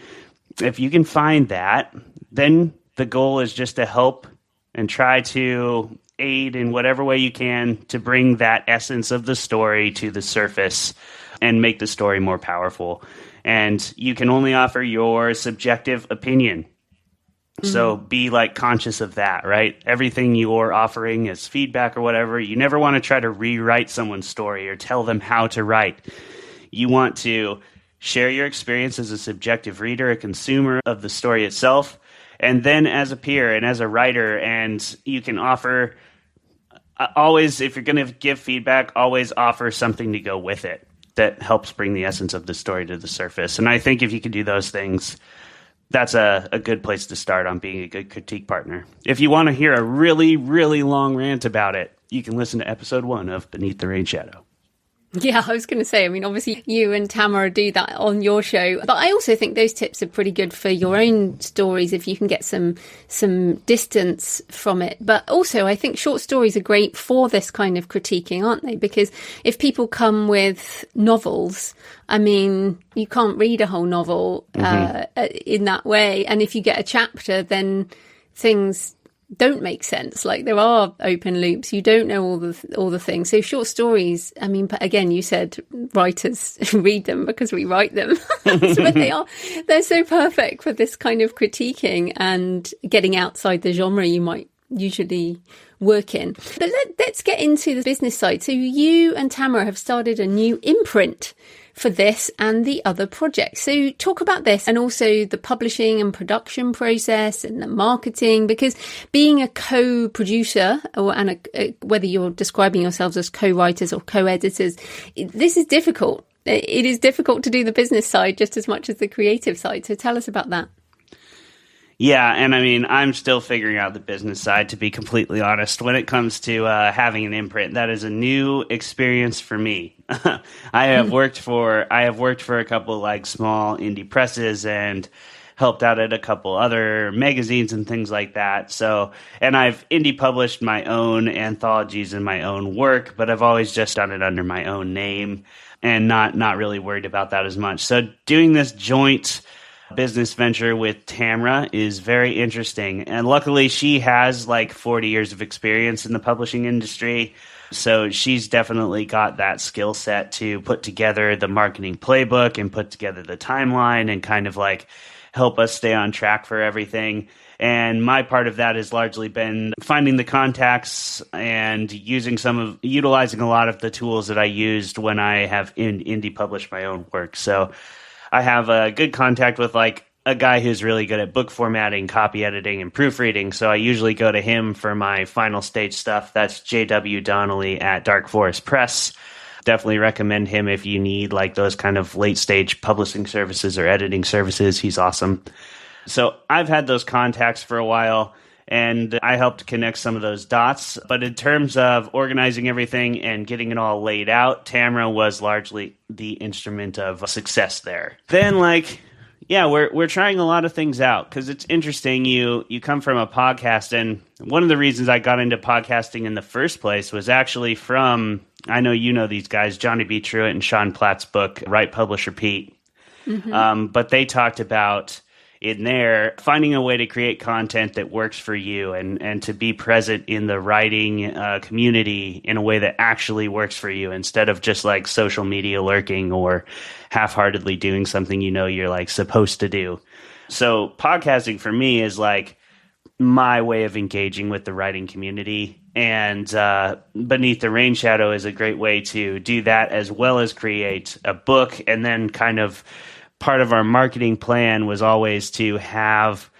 S2: if you can find that, then the goal is just to help and try to aid in whatever way you can to bring that essence of the story to the surface and make the story more powerful. And you can only offer your subjective opinion. So be like conscious of that, right? Everything you're offering as feedback or whatever, you never want to try to rewrite someone's story or tell them how to write. You want to share your experience as a subjective reader, a consumer of the story itself, and then as a peer and as a writer. And you can offer always, if you're going to give feedback, always offer something to go with it that helps bring the essence of the story to the surface. And I think if you can do those things, that's a good place to start on being a good critique partner. If you want to hear a really, really long rant about it, you can listen to episode 1 of Beneath the Rain Shadow.
S1: Yeah, I was going to say, I mean, obviously you and Tamara do that on your show, but I also think those tips are pretty good for your own stories if you can get some distance from it. But also I think short stories are great for this kind of critiquing, aren't they? Because if people come with novels, I mean, you can't read a whole novel in that way. And if you get a chapter, then things don't make sense. Like there are open loops. You don't know all the things. So short stories, I mean, again, you said writers read them because we write them. But they're so perfect for this kind of critiquing and getting outside the genre you might usually work in. But let's get into the business side. So you and Tamara have started a new imprint for this and the other projects. So talk about this and also the publishing and production process and the marketing, because being a co-producer whether you're describing yourselves as co-writers or co-editors, this is difficult. It is difficult to do the business side just as much as the creative side. So tell us about that.
S2: Yeah, and I mean, I'm still figuring out the business side, to be completely honest. When it comes to having an imprint, that is a new experience for me. I have worked for a couple like small indie presses and helped out at a couple other magazines and things like that. So, and I've indie published my own anthologies and my own work, but I've always just done it under my own name and not really worried about that as much. So doing this joint business venture with Tamra is very interesting. And luckily, she has like 40 years of experience in the publishing industry. So she's definitely got that skill set to put together the marketing playbook and put together the timeline and kind of like help us stay on track for everything. And my part of that has largely been finding the contacts and utilizing a lot of the tools that I used when I have indie published my own work. So I have a good contact with like a guy who's really good at book formatting, copy editing, and proofreading. So I usually go to him for my final stage stuff. That's J.W. Donnelly at Dark Forest Press. Definitely recommend him if you need like those kind of late stage publishing services or editing services. He's awesome. So I've had those contacts for a while, and I helped connect some of those dots. But in terms of organizing everything and getting it all laid out, Tamra was largely the instrument of success there. Then we're trying a lot of things out because it's interesting. You come from a podcast, and one of the reasons I got into podcasting in the first place was actually from, I know you know these guys, Johnny B. Truitt and Sean Platt's book, Write, Publish, Repeat. Mm-hmm. But they talked about in there finding a way to create content that works for you and to be present in the writing community in a way that actually works for you instead of just like social media lurking or half-heartedly doing something you know you're like supposed to do. So podcasting for me is like my way of engaging with the writing community, and Beneath the Rain Shadow is a great way to do that as well as create a book. And then kind of part of our marketing plan was always to have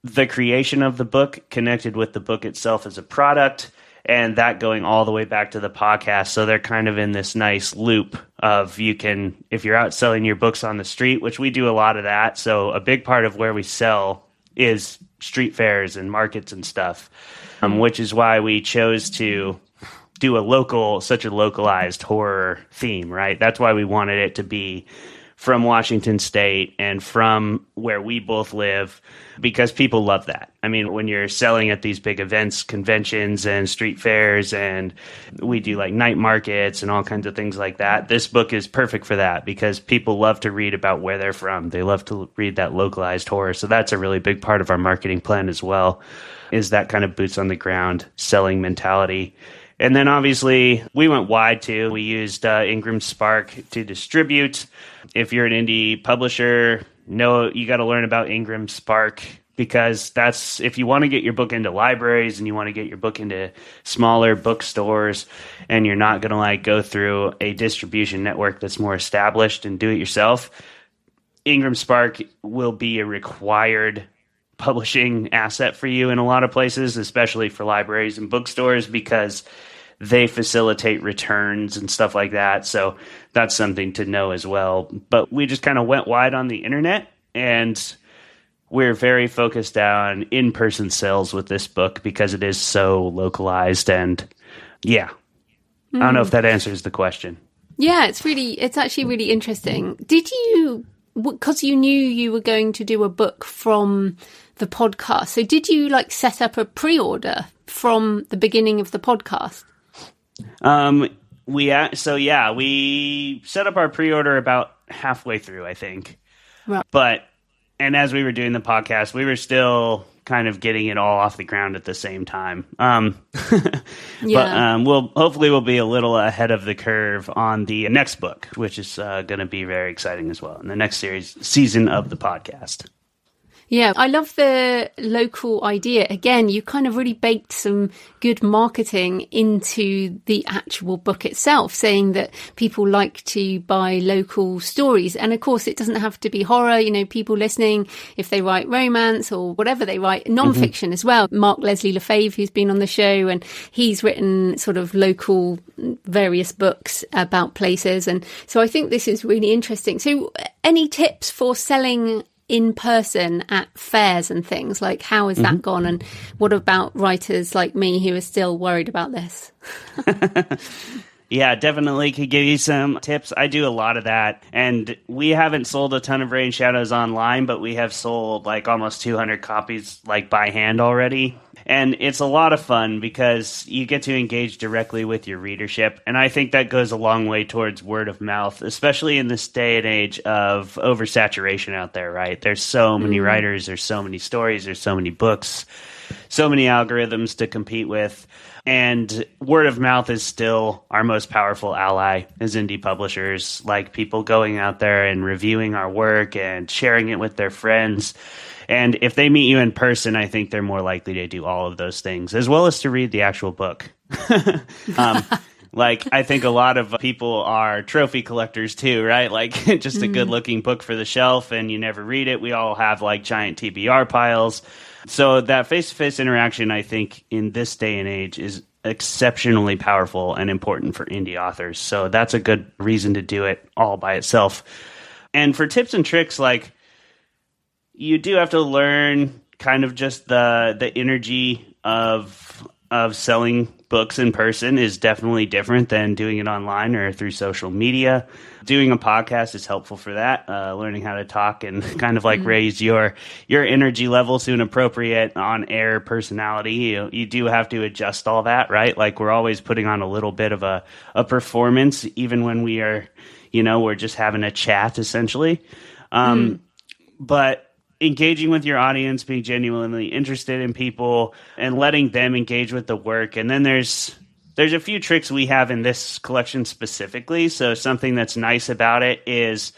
S2: the creation of the book connected with the book itself as a product, and that going all the way back to the podcast. So they're kind of in this nice loop of if you're out selling your books on the street, which we do a lot of that. So a big part of where we sell is street fairs and markets and stuff, which is why we chose to do such a localized horror theme, right? That's why we wanted it to be from Washington State and from where we both live, because people love that. I mean, when you're selling at these big events, conventions and street fairs, and we do like night markets and all kinds of things like that, this book is perfect for that because people love to read about where they're from. They love to read that localized horror. So that's a really big part of our marketing plan as well, is that kind of boots on the ground selling mentality. And then obviously we went wide too. We used Ingram Spark to distribute. If you're an indie publisher, you got to learn about Ingram Spark, because that's if you want to get your book into libraries and you want to get your book into smaller bookstores and you're not going to like go through a distribution network that's more established and do it yourself, Ingram Spark will be a required publishing asset for you in a lot of places, especially for libraries and bookstores, because they facilitate returns and stuff like that. So that's something to know as well. But we just kind of went wide on the internet, and we're very focused on in-person sales with this book because it is so localized. And yeah, I don't know if that answers the question.
S1: Yeah, it's actually really interesting. Did you, because you knew you were going to do a book from the podcast, so did you like set up a pre-order from the beginning of the podcast?
S2: We set up our pre-order about halfway through, I think. Right. And as we were doing the podcast, we were still kind of getting it all off the ground at the same time. But we'll be a little ahead of the curve on the next book, which is going to be very exciting as well in the next season of the podcast.
S1: Yeah, I love the local idea. Again, you kind of really baked some good marketing into the actual book itself, saying that people like to buy local stories. And of course, it doesn't have to be horror. You know, people listening, if they write romance or whatever they write, nonfiction as well. Mark Leslie Lefebvre, who's been on the show, and he's written sort of local various books about places. And so I think this is really interesting. So any tips for selling in person at fairs and things? Like, how has that gone? And what about writers like me who are still worried about this?
S2: Yeah, definitely could give you some tips. I do a lot of that. And we haven't sold a ton of Rain Shadows online, but we have sold like almost 200 copies like by hand already. And it's a lot of fun because you get to engage directly with your readership. And I think that goes a long way towards word of mouth, especially in this day and age of oversaturation out there, right? There's so many writers, there's so many stories, there's so many books, so many algorithms to compete with. And word of mouth is still our most powerful ally as indie publishers, like people going out there and reviewing our work and sharing it with their friends. And if they meet you in person, I think they're more likely to do all of those things, as well as to read the actual book. Like, I think a lot of people are trophy collectors too, right? Like, just a good-looking book for the shelf, and you never read it. We all have, like, giant TBR piles. So that face-to-face interaction, I think, in this day and age is exceptionally powerful and important for indie authors. So that's a good reason to do it all by itself. And for tips and tricks, like, you do have to learn kind of just the energy of selling books in person is definitely different than doing it online or through social media. Doing a podcast is helpful for that, learning how to talk and kind of like raise your energy levels to an appropriate on-air personality. You do have to adjust all that, right? Like, we're always putting on a little bit of a performance, even when we are, we're just having a chat, essentially. But engaging with your audience, being genuinely interested in people, and letting them engage with the work. And then there's a few tricks we have in this collection specifically. So something that's nice about it is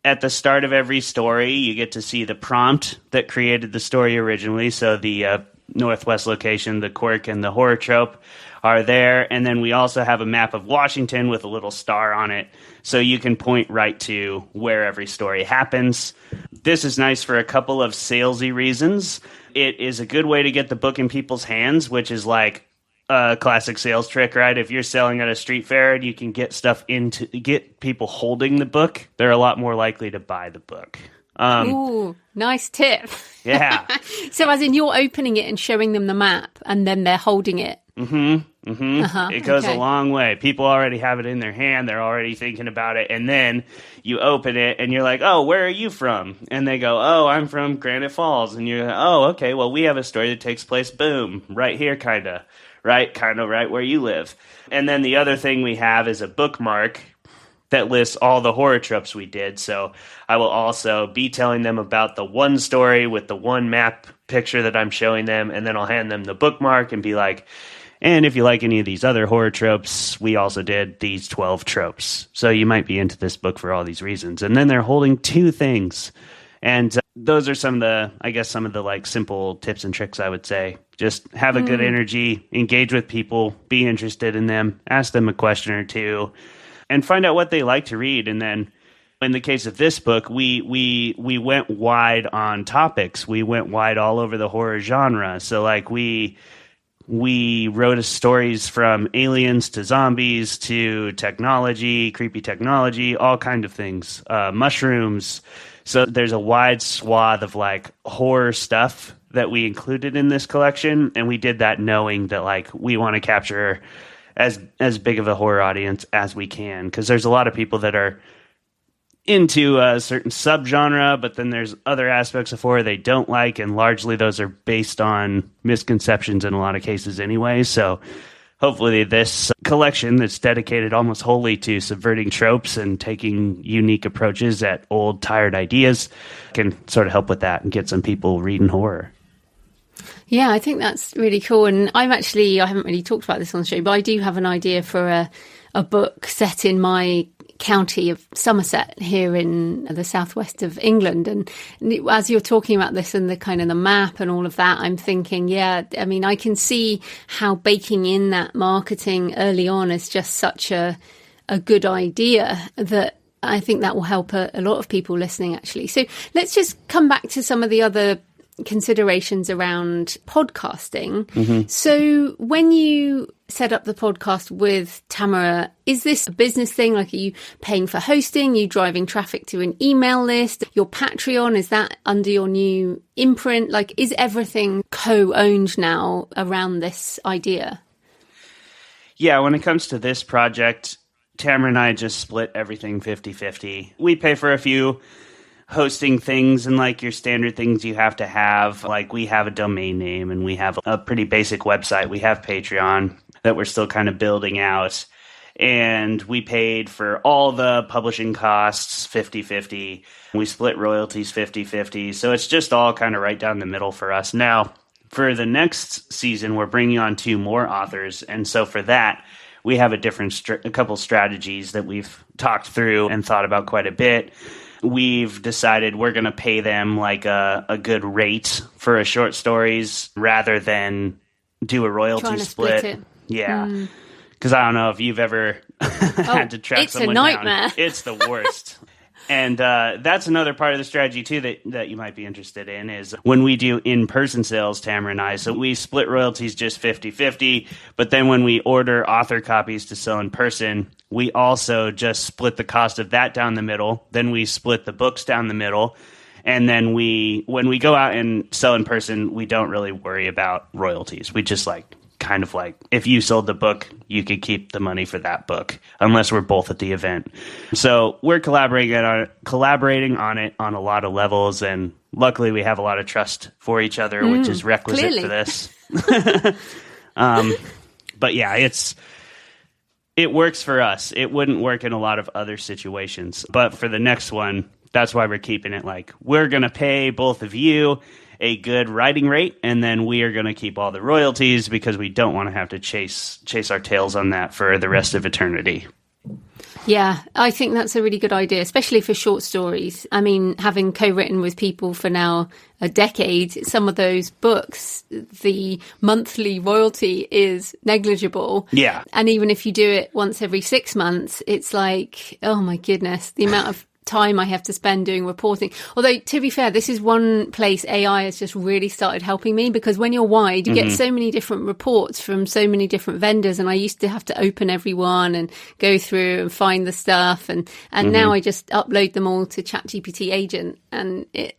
S2: at the start of every story, you get to see the prompt that created the story originally. So the Northwest location, the quirk, and the horror trope are there. And then we also have a map of Washington with a little star on it, so you can point right to where every story happens. This is nice for a couple of salesy reasons. It is a good way to get the book in people's hands, which is like a classic sales trick, right? If you're selling at a street fair and you can get people holding the book, they're a lot more likely to buy the book.
S1: Ooh, nice tip.
S2: Yeah.
S1: So as in, you're opening it and showing them the map, and then they're holding it. It goes a long way. People already have it in their hand. They're already thinking about it. And then you open it and you're like, oh, where are you from? And they go, oh, I'm from Granite Falls. And you're like, oh, okay, well, we have a story that takes place, boom, right here, kind of right where you live. And then the other thing we have is a bookmark that lists all the horror tropes we did. So I will also be telling them about the one story with the one map picture that I'm showing them, and then I'll hand them the bookmark and be like, and if you like any of these other horror tropes, we also did these 12 tropes. So you might be into this book for all these reasons. And then they're holding two things. And those are some of the like simple tips and tricks, I would say. Just have a good energy, engage with people, be interested in them, ask them a question or two, and find out what they like to read. And then in the case of this book, we went wide on topics. We went wide all over the horror genre. So like we wrote stories from aliens to zombies to technology, creepy technology, all kind of things, mushrooms. So there's a wide swath of like horror stuff that we included in this collection. And we did that knowing that like we want to capture as big of a horror audience as we can. Because there's a lot of people that are into a certain subgenre, but then there's other aspects of horror they don't like, and largely those are based on misconceptions in a lot of cases anyway. So hopefully this collection that's dedicated almost wholly to subverting tropes and taking unique approaches at old, tired ideas can sort of help with that and get some people reading horror. Yeah, I think that's really cool. And I haven't really talked about this on the show, but I do have an idea for a book set in my county of Somerset here in the southwest of England. And as you're talking about this and the kind of the map and all of that, I'm thinking, I can see how baking in that marketing early on is just such a good idea that I think that will help a lot of people listening, actually. So let's just come back to some of the other considerations around podcasting. So when you set up the podcast with Tamara, is this a business thing? Like, are you paying for hosting? Are you driving traffic to an email list? Your Patreon, is that under your new imprint? Like, is everything co-owned now around this idea?
S2: Yeah, when it comes to this project, Tamara and I just split everything 50-50. We pay for a few hosting things and like your standard things you have to have. Like we have a domain name and we have a pretty basic website. We have Patreon that we're still kind of building out. And we paid for all the publishing costs 50-50. We split royalties 50-50. So it's just all kind of right down the middle for us. Now, for the next season, we're bringing on 2 more authors. And so for that, we have a couple strategies that we've talked through and thought about quite a bit. We've decided we're going to pay them like a good rate for a short stories rather than do a royalty split.
S1: It.
S2: Yeah. Because I don't know if you've ever had to track someone down. It's a nightmare. It's the worst. And that's another part of the strategy, too, that you might be interested in, is when we do in-person sales, Tamara and I, so we split royalties just 50-50, but then when we order author copies to sell in person, we also just split the cost of that down the middle, then we split the books down the middle, and then when we go out and sell in person, we don't really worry about royalties. We just kind of like, if you sold the book, you could keep the money for that book, unless we're both at the event. So we're collaborating on it on a lot of levels, and luckily we have a lot of trust for each other, which is requisite for this. But yeah, it works for us. It wouldn't work in a lot of other situations. But for the next one, that's why we're keeping it like, we're going to pay both of you a good writing rate, and then we are going to keep all the royalties because we don't want to have to chase our tails on that for the rest of eternity.
S1: Yeah, I think that's a really good idea, especially for short stories. I mean, having co-written with people for now a decade, some of those books, the monthly royalty is negligible.
S2: Yeah.
S1: And even if you do it once every 6 months, it's like, oh my goodness, the amount of time I have to spend doing reporting. Although, to be fair, this is one place AI has just really started helping me, because when you're wide, you get so many different reports from so many different vendors, and I used to have to open every one and go through and find the stuff, and now I just upload them all to ChatGPT Agent, and it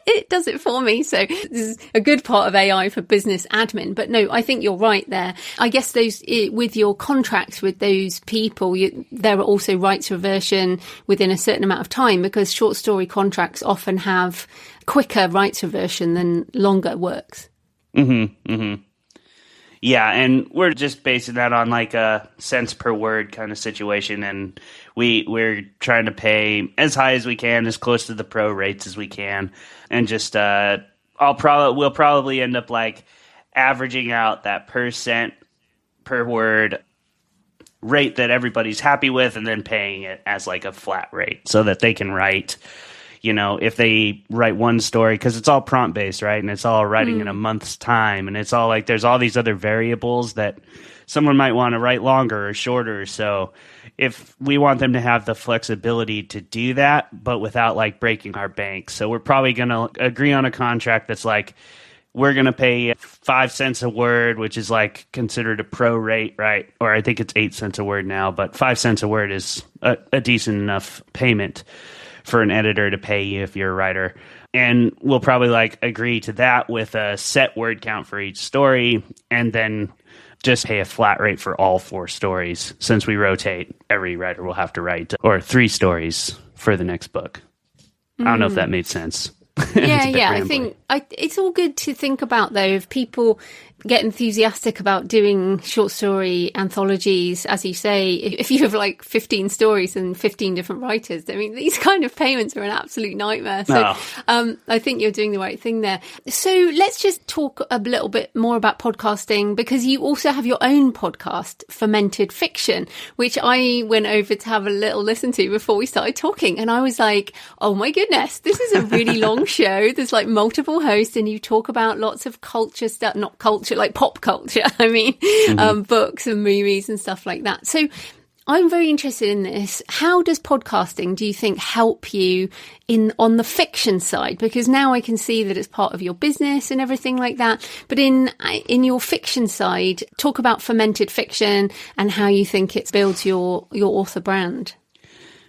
S1: it does it for me. So this is a good part of AI for business admin. But no, I think you're right there. I guess with your contracts with those people, there are also rights reversion within a certain amount of time, because short story contracts often have quicker rights reversion than longer works.
S2: Yeah, and we're just basing that on like a cents per word kind of situation, and we're trying to pay as high as we can, as close to the pro rates as we can, and just we'll probably end up like averaging out that % per word rate that everybody's happy with, and then paying it as like a flat rate so that they can write. You know, if they write one story, because it's all prompt based, right? And it's all writing in a month's time. And it's all like, there's all these other variables that someone might want to write longer or shorter. So if we want them to have the flexibility to do that, but without like breaking our bank. So we're probably going to agree on a contract that's like, we're going to pay 5 cents a word, which is like considered a pro rate, right? Or I think it's 8 cents a word now, but 5 cents a word is a decent enough payment for an editor to pay you if you're a writer. And we'll probably like agree to that with a set word count for each story, and then just pay a flat rate for all 4 stories. Since we rotate, every writer will have to write or 3 stories for the next book. I don't know if that made sense.
S1: Yeah. I think it's all good to think about, though, if people get enthusiastic about doing short story anthologies, as you say, if you have like 15 stories and 15 different writers, I mean, these kind of payments are an absolute nightmare. So I think you're doing the right thing there. So let's just talk a little bit more about podcasting, because you also have your own podcast, Fermented Fiction, which I went over to have a little listen to before we started talking. And I was like, oh my goodness, this is a really long show. There's like multiple hosts, and you talk about lots of culture stuff, not culture, like pop culture, I mean, books and movies and stuff like that. So I'm very interested in this. How does podcasting, do you think, help you on the fiction side? Because now I can see that it's part of your business and everything like that. But in your fiction side, talk about Fermented Fiction and how you think it builds your author brand.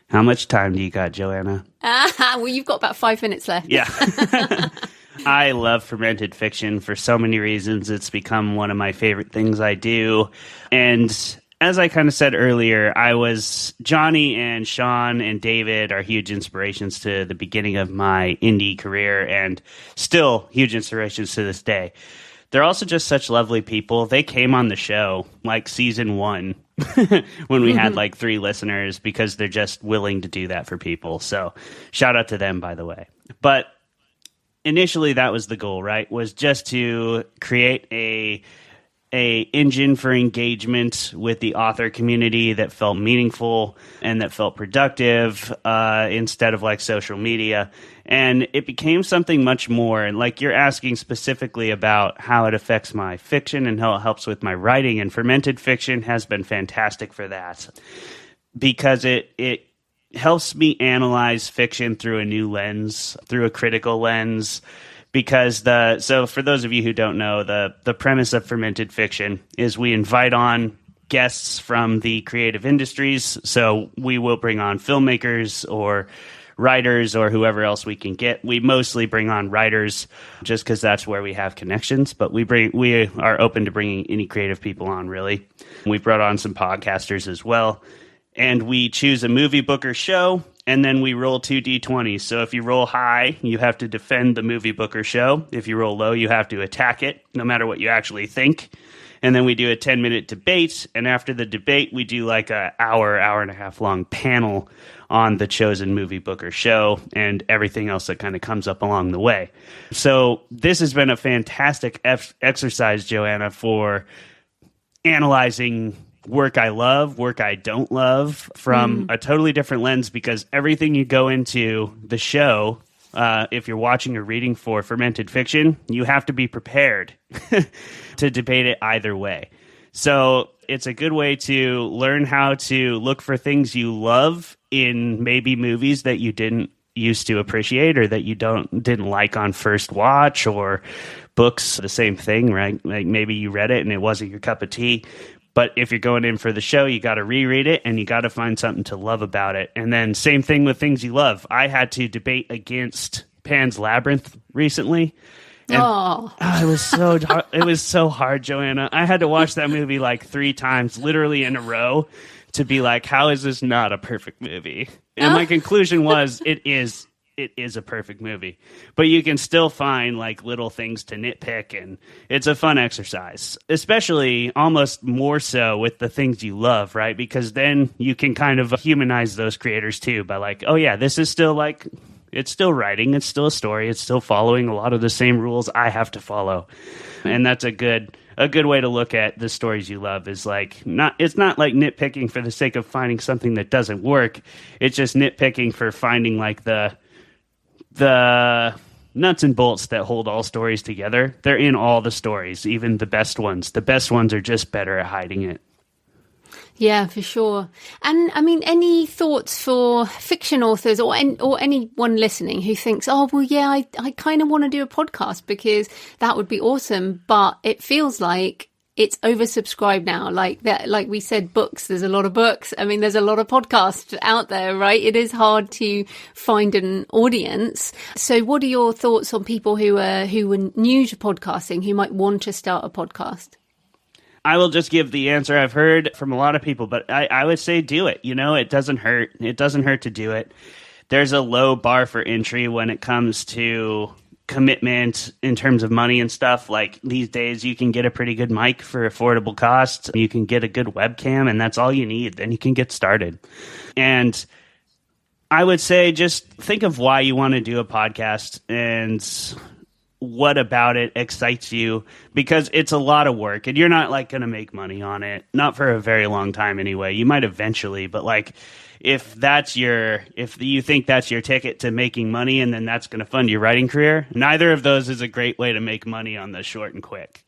S2: How much time do you got, Joanna?
S1: Well, you've got about 5 minutes left.
S2: Yeah. I love Fermented Fiction for so many reasons. It's become one of my favorite things I do. And as I kind of said earlier, Johnny and Sean and David are huge inspirations to the beginning of my indie career and still huge inspirations to this day. They're also just such lovely people. They came on the show like season 1 when we had like 3 listeners because they're just willing to do that for people. So shout out to them, by the way. But initially that was the goal, right? Was just to create a engine for engagement with the author community that felt meaningful and that felt productive instead of like social media. And it became something much more. And like you're asking specifically about how it affects my fiction and how it helps with my writing. And Fermented Fiction has been fantastic for that because it helps me analyze fiction through a new lens, through a critical lens. Because so for those of you who don't know, the premise of Fermented Fiction is we invite on guests from the creative industries. So we will bring on filmmakers or writers or whoever else we can get. We mostly bring on writers just because that's where we have connections. But we are open to bringing any creative people on, really. We've brought on some podcasters as well. And we choose a movie, book, or show. And then we roll 2 d20s. So if you roll high, you have to defend the movie, book, or show. If you roll low, you have to attack it, no matter what you actually think. And then we do a 10-minute debate. And after the debate, we do like an hour and a half long panel on the chosen movie, book, or show and everything else that kind of comes up along the way. So this has been a fantastic exercise, Joanna, for analyzing work I love, work I don't love from a totally different lens, because everything you go into the show, if you're watching or reading for Fermented Fiction, you have to be prepared to debate it either way. So it's a good way to learn how to look for things you love in maybe movies that you didn't used to appreciate or that you didn't like on first watch, or books, the same thing, right? Like maybe you read it and it wasn't your cup of tea. But if you're going in for the show, you got to reread it and you got to find something to love about it. And then same thing with things you love. I had to debate against Pan's Labyrinth recently. And, it was so hard, Joanna. I had to watch that movie like 3 times, literally in a row, to be like, how is this not a perfect movie? And my conclusion was, it is a perfect movie. But you can still find like little things to nitpick, and it's a fun exercise, especially almost more so with the things you love, right? Because then you can kind of humanize those creators too by like, oh yeah, this is still like, it's still writing, it's still a story, it's still following a lot of the same rules I have to follow. And that's a good way to look at the stories you love, is like it's not like nitpicking for the sake of finding something that doesn't work. It's just nitpicking for finding like the nuts and bolts that hold all stories together. They're in all the stories, even the best ones. The best ones are just better at hiding it.
S1: Yeah, for sure. And I mean, any thoughts for fiction authors or anyone listening who thinks, oh, well, yeah, I kind of want to do a podcast because that would be awesome, but it feels like it's oversubscribed now. Like that, like we said, books, there's a lot of books. I mean, there's a lot of podcasts out there, right? It is hard to find an audience. So what are your thoughts on people who are new to podcasting, who might want to start a podcast?
S2: I will just give the answer I've heard from a lot of people, but I would say do it. You know, it doesn't hurt. It doesn't hurt to do it. There's a low bar for entry when it comes to commitment in terms of money and stuff. Like these days, you can get a pretty good mic for affordable costs. You can get a good webcam, and that's all you need. Then you can get started. And I would say just think of why you want to do a podcast and what about it excites you, because it's a lot of work and you're not like going to make money on it. Not for a very long time anyway. You might eventually, but like if you think that's your ticket to making money and then that's going to fund your writing career, neither of those is a great way to make money on the short and quick.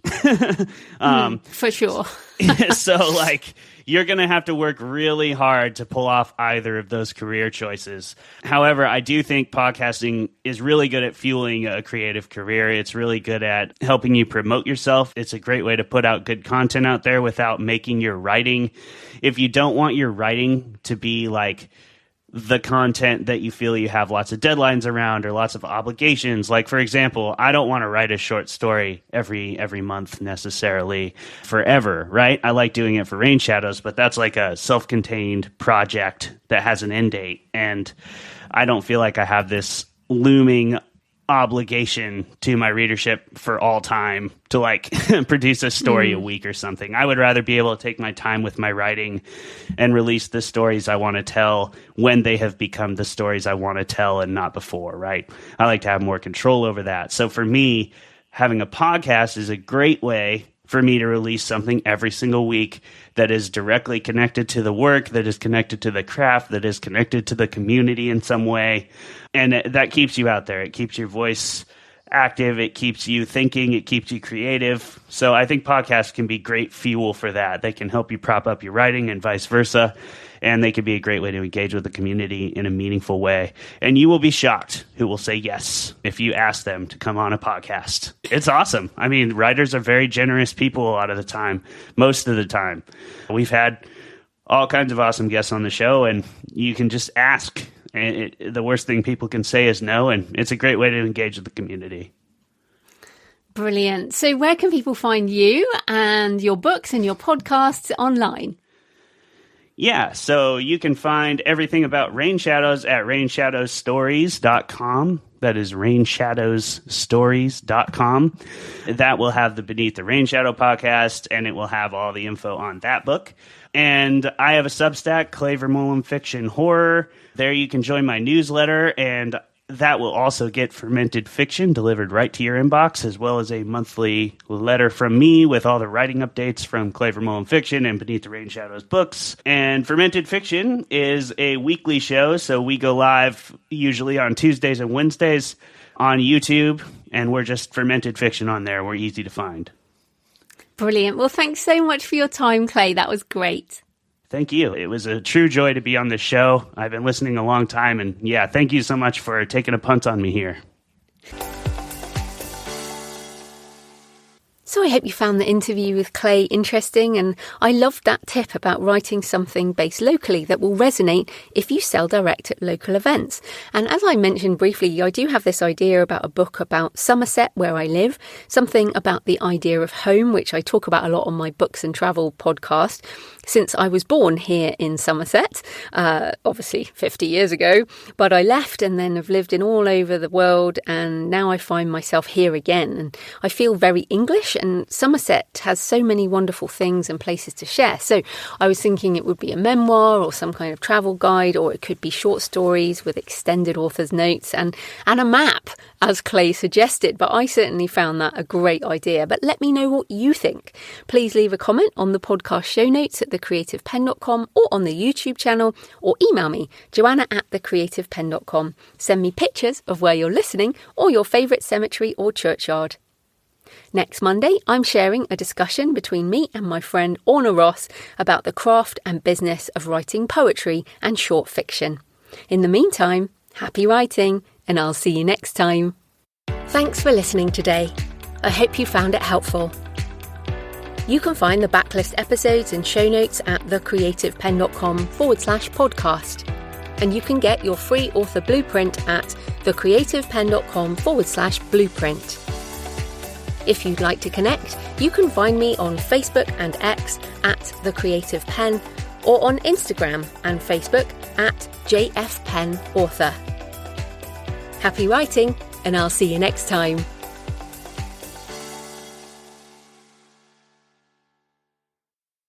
S1: For sure.
S2: So like you're going to have to work really hard to pull off either of those career choices. However, I do think podcasting is really good at fueling a creative career. It's really good at helping you promote yourself. It's a great way to put out good content out there without making your writing. If you don't want your writing to be like the content that you feel you have lots of deadlines around or lots of obligations. Like, for example, I don't want to write a short story every month necessarily forever, right? I like doing it for Rain Shadows, but that's like a self-contained project that has an end date. And I don't feel like I have this looming obligation to my readership for all time to like produce a story a week or something. I would rather be able to take my time with my writing and release the stories I want to tell when they have become the stories I want to tell and not before, right? I like to have more control over that. So for me, having a podcast is a great way for me to release something every single week that is directly connected to the work, that is connected to the craft, that is connected to the community in some way. And that keeps you out there. It keeps your voice active. It keeps you thinking. It keeps you creative. So I think podcasts can be great fuel for that. They can help you prop up your writing and vice versa. And they can be a great way to engage with the community in a meaningful way. And you will be shocked who will say yes if you ask them to come on a podcast. It's awesome. I mean, writers are very generous people a lot of the time, most of the time. We've had all kinds of awesome guests on the show, and you can just ask. And the worst thing people can say is no, and it's a great way to engage with the community.
S1: Brilliant. So where can people find you and your books and your podcasts online?
S2: Yeah, so you can find everything about Rain Shadows at rainshadowsstories.com. That is rainshadowsstories.com. That will have the Beneath the Rain Shadow podcast, and it will have all the info on that book. And I have a Substack, Clay Mullum Fiction Horror. There you can join my newsletter, and that will also get fermented fiction delivered right to your inbox, as well as a monthly letter from me with all the writing updates from Clay Mullum Fiction and Beneath the Rain Shadows books. And Fermented Fiction is a weekly show, so we go live usually on Tuesdays and Wednesdays on YouTube, and we're just Fermented Fiction on there. We're easy to find.
S1: Brilliant. Well, thanks so much for your time, Clay. That was great.
S2: Thank you. It was a true joy to be on this show. I've been listening a long time, and yeah, thank you so much for taking a punt on me here.
S1: So I hope you found the interview with Clay interesting, and I loved that tip about writing something based locally that will resonate if you sell direct at local events. And as I mentioned briefly, I do have this idea about a book about Somerset, where I live, something about the idea of home, which I talk about a lot on my Books and Travel podcast, since I was born here in Somerset, obviously 50 years ago, but I left and then have lived in all over the world, and now I find myself here again, and I feel very English, and Somerset has so many wonderful things and places to share. So I was thinking it would be a memoir or some kind of travel guide, or it could be short stories with extended author's notes and a map, as Clay suggested. But I certainly found that a great idea. But let me know what you think. Please leave a comment on the podcast show notes at thecreativepenn.com or on the YouTube channel, or email me, joanna@thecreativepenn.com. Send me pictures of where you're listening or your favourite cemetery or churchyard. Next Monday, I'm sharing a discussion between me and my friend Orna Ross about the craft and business of writing poetry and short fiction. In the meantime, happy writing, and I'll see you next time. Thanks for listening today. I hope you found it helpful. You can find the backlist episodes and show notes at thecreativepenn.com/podcast. And you can get your free author blueprint at thecreativepenn.com/blueprint. If you'd like to connect, you can find me on Facebook and X at The Creative Penn, or on Instagram and Facebook at JFPennAuthor. Happy writing, and I'll see you next time.